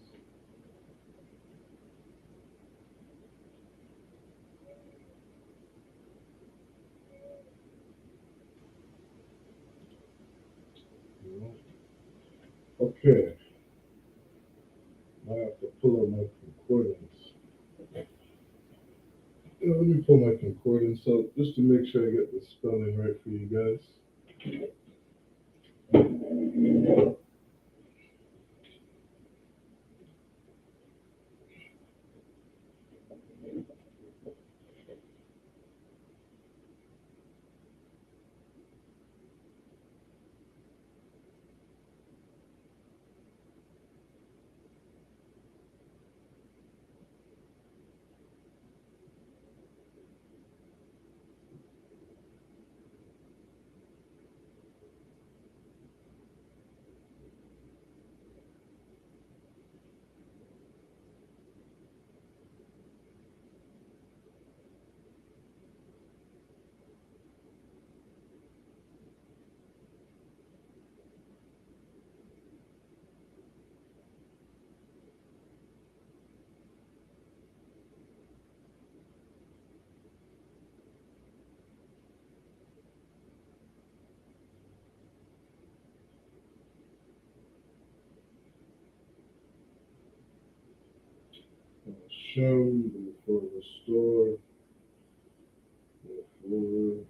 Okay. I have to pull up my concordance. Let me pull my concordance up just to make sure I get the spelling right for you guys. Shem, for restore, forward,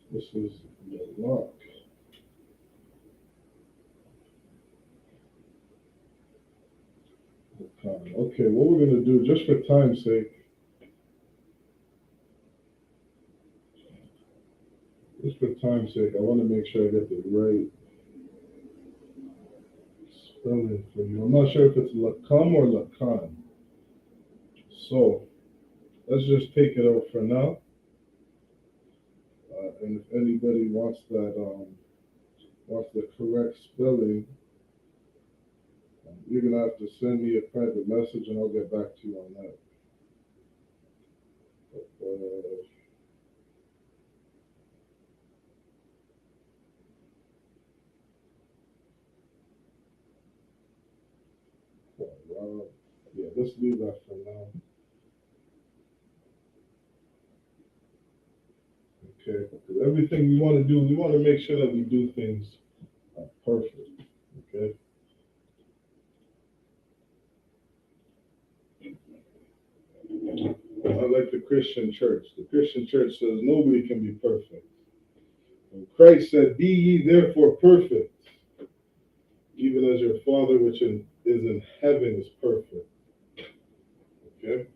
this is the lock. Okay, what we're going to do, just for time's sake, I want to make sure I get the right spelling for you. I'm not sure if it's Lacam or Lacan. So, let's just take it out for now. And if anybody wants that, wants the correct spelling, you're going to have to send me a private message and I'll get back to you on that. Yeah, let's leave that for now. Okay, because everything we want to do, we want to make sure that we do things perfect. Okay. Unlike the Christian church. The Christian church says nobody can be perfect. And Christ said, "Be ye therefore perfect, even as your Father which is in heaven is perfect." Okay?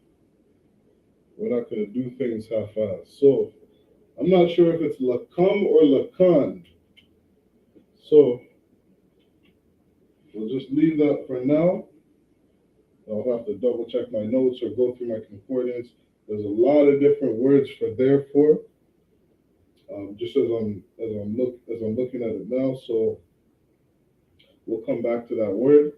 We're not going to do things half-assed. So, I'm not sure if it's Lacam or Lacan. So, we'll just leave that for now. I'll have to double check my notes or go through my concordance. There's a lot of different words for therefore. Just as I'm looking at it now, so we'll come back to that word.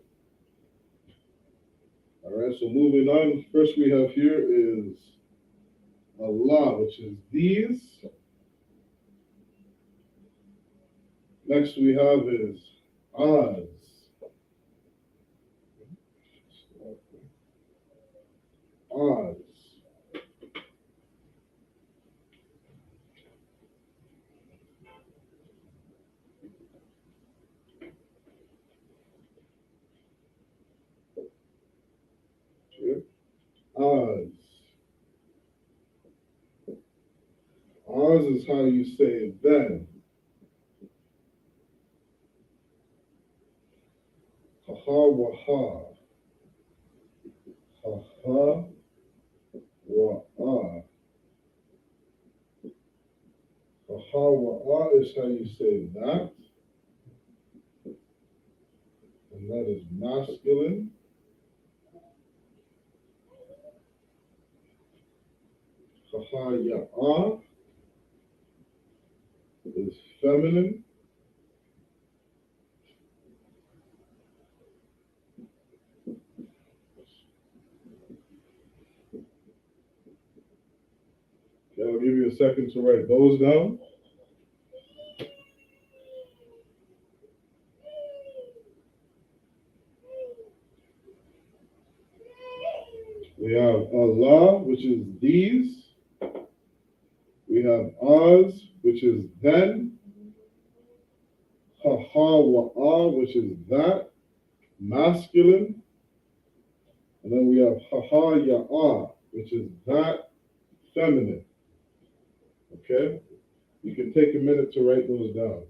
All right, so moving on. First we have here is Allah, which is these. Next we have is Oz. Oz. Oz. Oz is how you say then. Ha-ha wa-ha. Ha-ha wa-ah. Ha-ha wa-ah is how you say that. And that is masculine. Ya'ah is feminine. Okay, I'll give you a second to write those down. We have Allah, which is these. We have Oz, which is then. Wa'ah, which is that, masculine. And then we have Ya'ah, which is that, feminine. Okay? You can take a minute to write those down.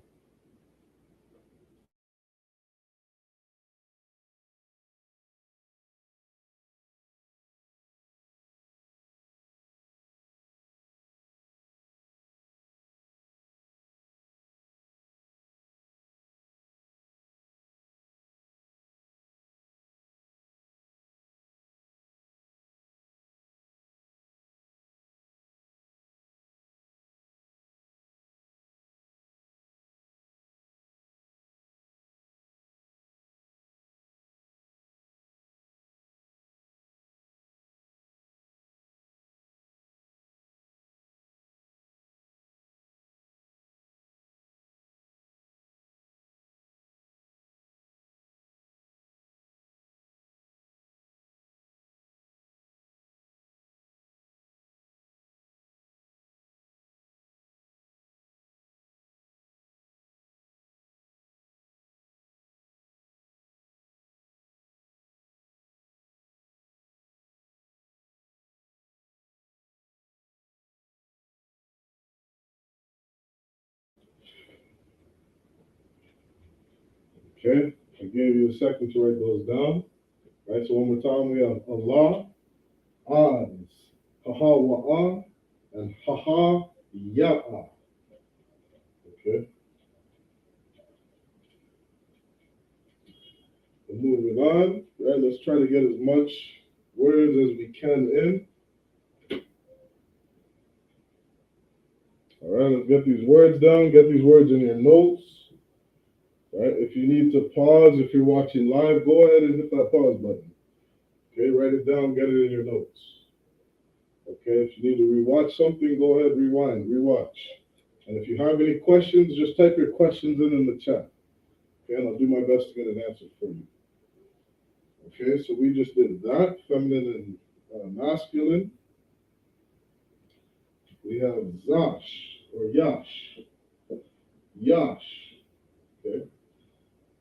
Okay? I gave you a second to write those down. Right? So one more time, we have Allah, Az, Wa'ah, and Ya'ah. Okay? We're moving on. Right? Let's try to get as much words as we can in. All right, let's get these words down. Get these words in your notes. Right? If you need to pause, if you're watching live, go ahead and hit that pause button. Okay, write it down, get it in your notes. Okay, if you need to rewatch something, go ahead, rewind, rewatch. And if you have any questions, just type your questions in the chat. Okay, and I'll do my best to get an answer for you. Okay, so we just did that, feminine and masculine. We have Zash or Yash. Yash. Okay.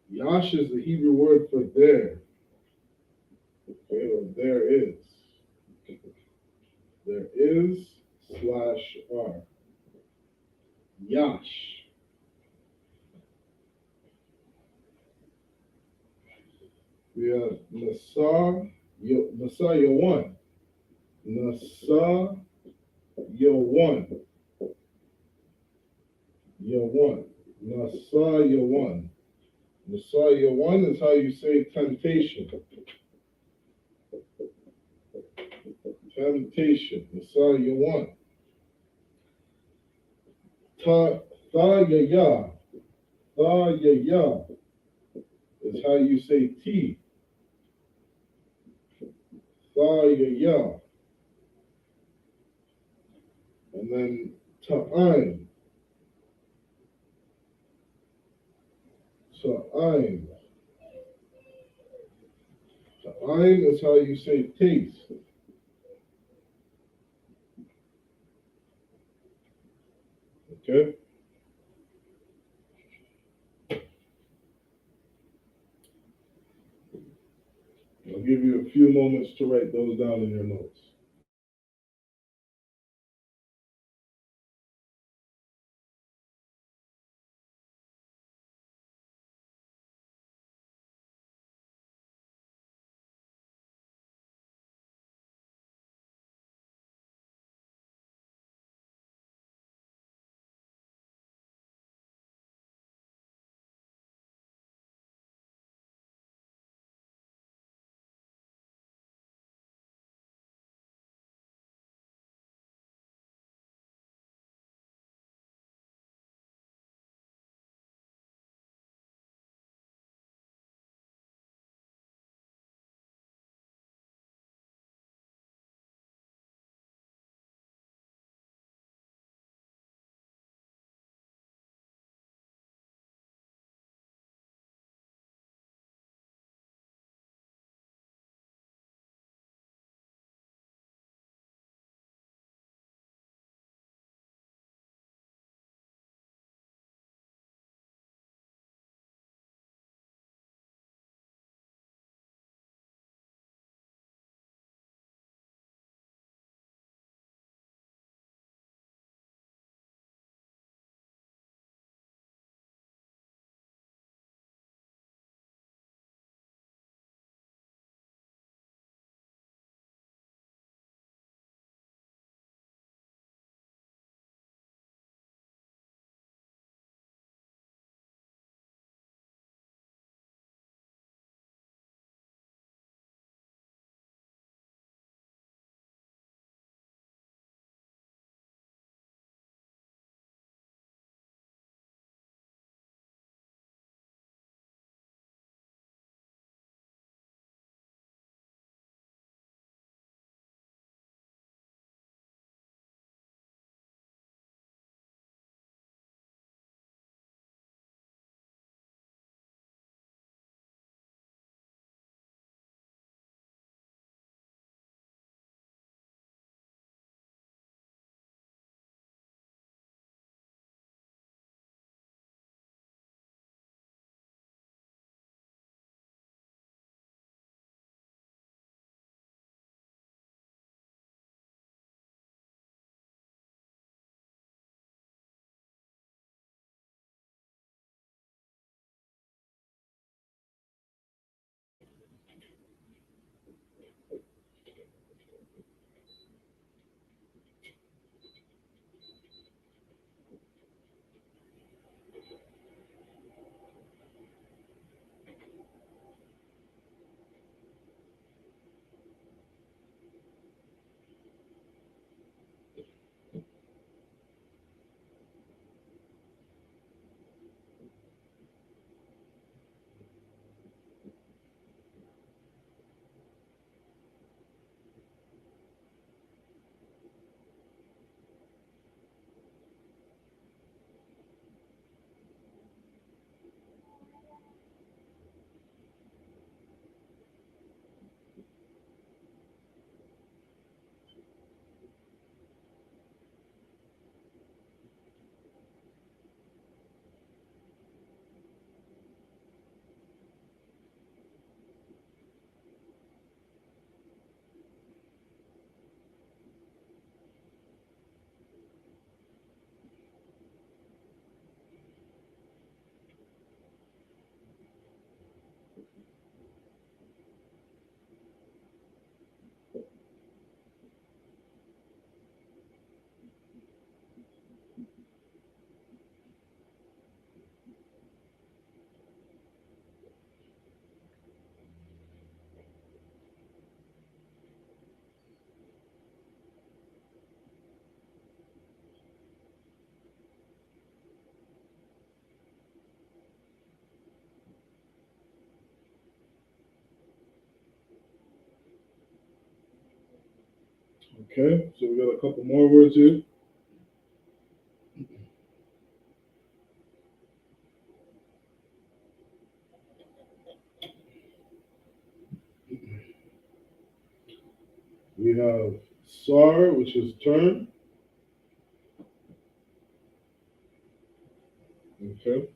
Yash is the Hebrew word for there. Okay, or there is. There is /r. Yash. We have Nasa Yawan. Nasa Yawan. Yawan. Nasa Yawan. Nasa Yawan is how you say temptation. Temptation. Nasa Yawan. Yaya. Yaya is how you say tea. Yaya. And then ta'ain. Ta'ain. Ta'ain is how you say taste. Okay? I'll give you a few moments to write those down in your notes. Okay, so we got a couple more words here. We have sar, which is turn. Okay.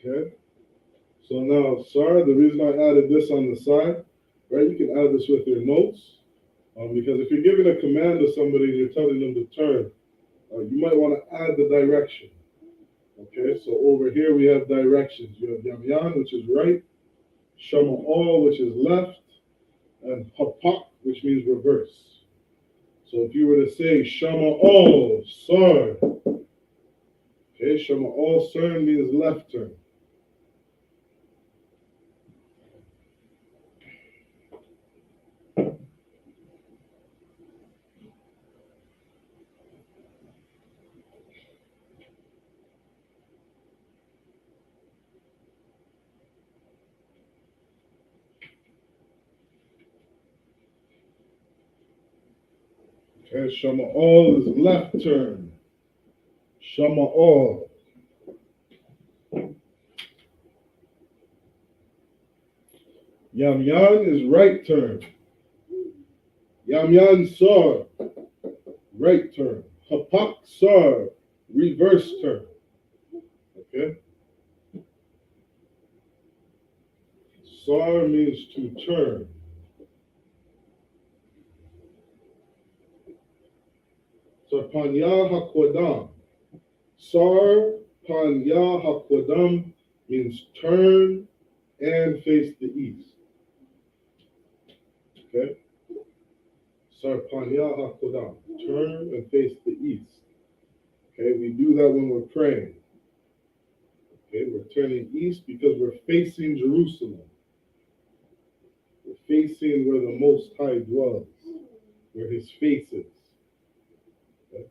Okay. So now, sar, the reason I added this on the side, right? You can add this with your notes, because if you're giving a command to somebody and you're telling them to turn, you might want to add the direction. Okay, so over here we have directions. You have yamyan, which is right, shama'al, which is left, and hapak, which means reverse. So if you were to say shama'al, sar, okay, shama'al, sar means left turn. Okay, shama'al is left turn. Shama'al. Yamyan is right turn. Yamyan sar, right turn. Hapak sar, reverse turn. Okay? Sar means to turn. So panya hakwadam. Sar panya hakwadam means turn and face the east. Okay? Sar panya hakwadam. Turn and face the east. Okay, we do that when we're praying. Okay, we're turning east because we're facing Jerusalem. We're facing where the Most High dwells, where His face is, okay?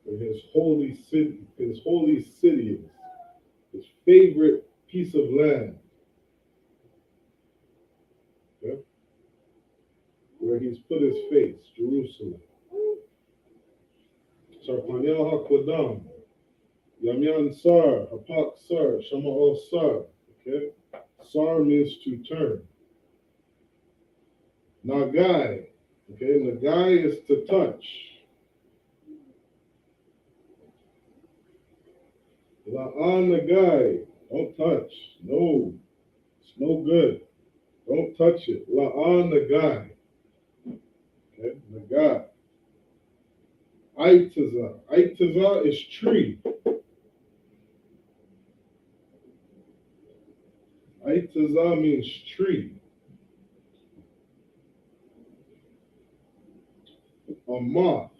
Where His holy city is, His favorite piece of land, okay? Where He's put His face, Jerusalem. Sarpanyal HaKodam, Yamyan Sar, Hapak Sar, Shama'al Sar, okay? Sar means to turn. Nagai, okay? Nagai is to touch. La'an Nagai, don't touch. No, it's no good. Don't touch it. La'an Nagai. Okay, Nagai. Aitaza. Aitaza is tree. Aitaza means tree. A moth.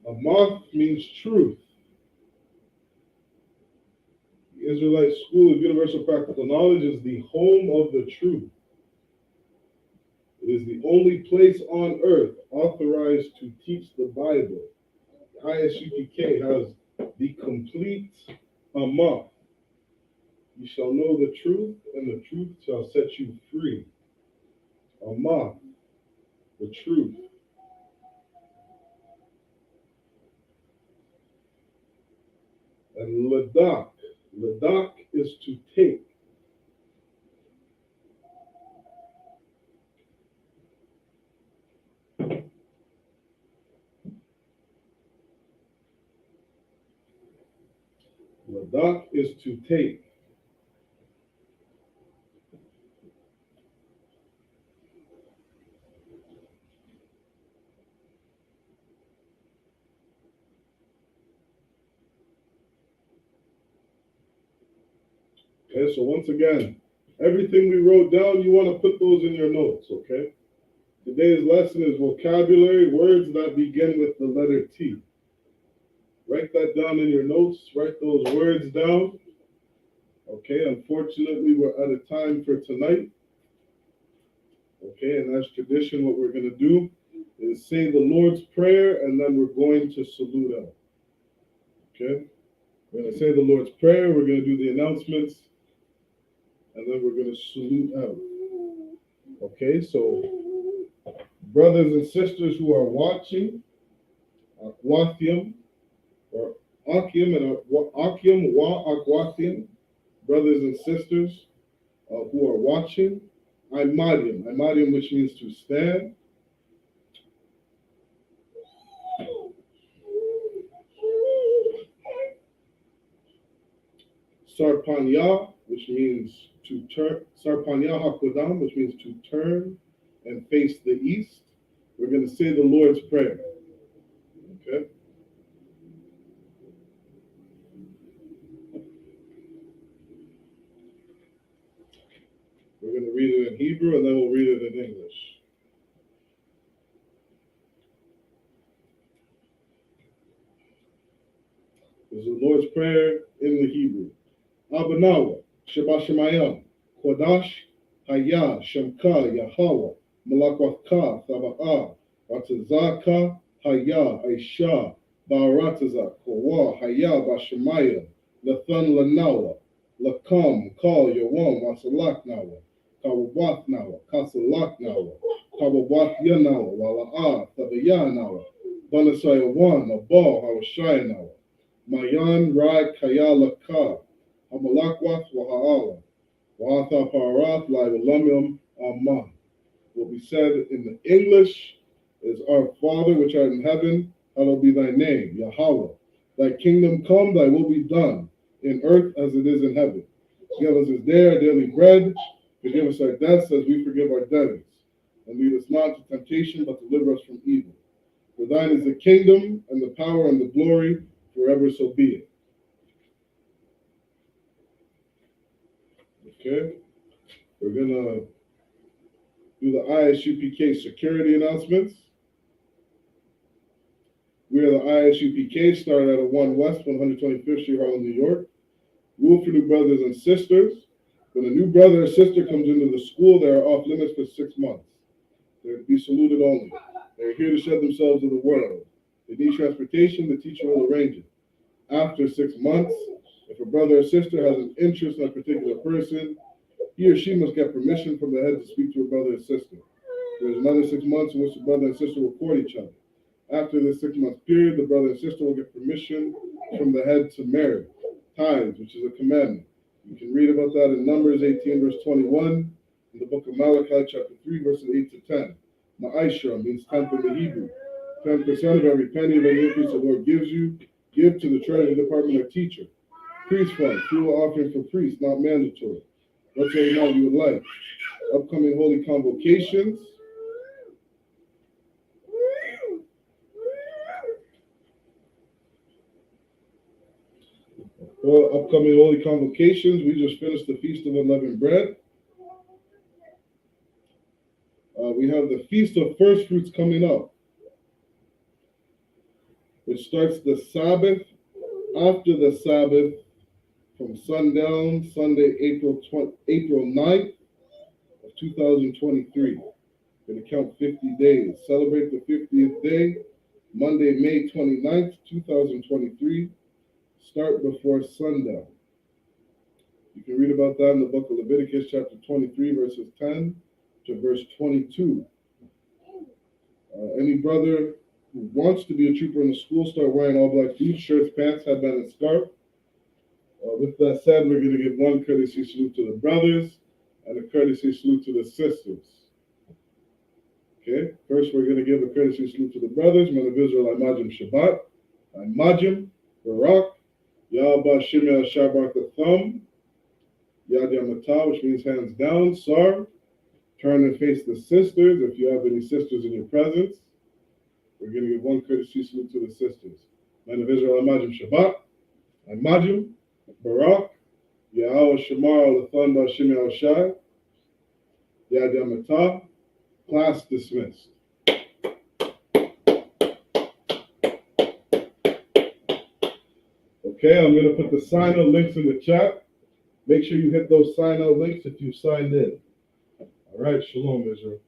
A moth means truth. The Israelite School of Universal Practical Knowledge is the home of the truth. It is the only place on earth authorized to teach the Bible. The I.S.U.P.K has the complete Amah. You shall know the truth, and the truth shall set you free. Amah, the truth. Ladak. Ladak is to take. Ladak is to take. Okay, so once again, everything we wrote down, you want to put those in your notes, okay? Today's lesson is vocabulary, words that begin with the letter T. Write that down in your notes, write those words down. Okay, unfortunately, we're out of time for tonight. Okay, and as tradition, what we're going to do is say the Lord's Prayer, and then we're going to salute out. Okay, we're going to say the Lord's Prayer, we're going to do the announcements, and then we're going to salute out. Okay, so brothers and sisters who are watching, Akwathium, or Akim and Akim wa Akwathium, brothers and sisters who are watching, Imadium, which means to stand. Sarpanya, which means to turn. Sarpanya Hakodam, which means to turn and face the east. We're going to say the Lord's Prayer. Okay? We're going to read it in Hebrew and then we'll read it in English. This is the Lord's Prayer in the Hebrew. Abanawa, Sheba Shemayam, Kodash, Haya, Shemka, Yahweh, Malakwaka, Thaba'ah, Watazaka, Haya, Aisha, Ba'arataza, Kawa, Haya, Bashemaya, Lathan Lanawa, Lakam, Kal, Yawam, Wasalak Nawa, Kawabath Nawa, Kasalak Nawa, Kawabath Yanawa, Wala'ah, Thabaya Nawa, Banasayawan, Abal, Hawashaya Nawa, Mayan, Rai, Kaya, Lakah, Amalakwath Waha'ala, Wahatha Parath, Laivalamyam, Aman. What we said in the English is, Our Father which art in heaven, hallowed be thy name, Yahweh. Thy kingdom come, thy will be done, in earth as it is in heaven. Give us this day our daily bread, forgive us our debts as we forgive our debtors. And lead us not into temptation, but deliver us from evil. For thine is the kingdom, and the power, and the glory, forever so be it. Okay, we're gonna do the I.S.U.P.K security announcements. We are the I.S.U.P.K, started at 1 West 125th Street, Harlem, New York. Rule for new brothers and sisters. When a new brother or sister comes into the school, they are off limits for 6 months. They're to be saluted only. They're here to shed themselves to the world. They need transportation, the teacher will arrange it. After 6 months, if a brother or sister has an interest in a particular person, he or she must get permission from the head to speak to a brother or sister. There's another 6 months in which the brother and sister will court each other. After this 6 month period, the brother and sister will get permission from the head to marry. Tithes, which is a commandment. You can read about that in Numbers 18, verse 21, in the book of Malachi, chapter 3, verses 8 to 10. Ma'aisha means tenth in the Hebrew. 10% of every penny of any increase the Lord gives you, give to the treasury department or teacher. Priest fund, fuel offering for priests, not mandatory. What's any amount you would like. Upcoming holy convocations. For upcoming holy convocations, we just finished the Feast of Unleavened Bread. We have the Feast of First Fruits coming up, which starts the Sabbath after the Sabbath from sundown, Sunday, April 9th of 2023. We're going to count 50 days. Celebrate the 50th day, Monday, May 29th, 2023. Start before sundown. You can read about that in the book of Leviticus, chapter 23, verses 10 to verse 22. Any brother who wants to be a trooper in the school, start wearing all black boots, shirts, pants, headband, and scarf. With that said, we're going to give one courtesy salute to the brothers and a courtesy salute to the sisters. Okay, first we're going to give a courtesy salute to the brothers. Men of Israel, I Majim Shabbat, I Majim, Barak, Yahba Shimei Shabar the thumb, Yad Yamata, which means hands down, Sar. Turn and face the sisters if you have any sisters in your presence. We're going to give one courtesy salute to the sisters. Men of Israel, I Majim Shabbat, I Majim, Barak, Yahweh Shamar al Thumb Shimei al Shai, Yad Yamata. Class dismissed. Okay, I'm going to put the sign-out links in the chat. Make sure you hit those sign-out links if you signed in. All right, Shalom, Israel.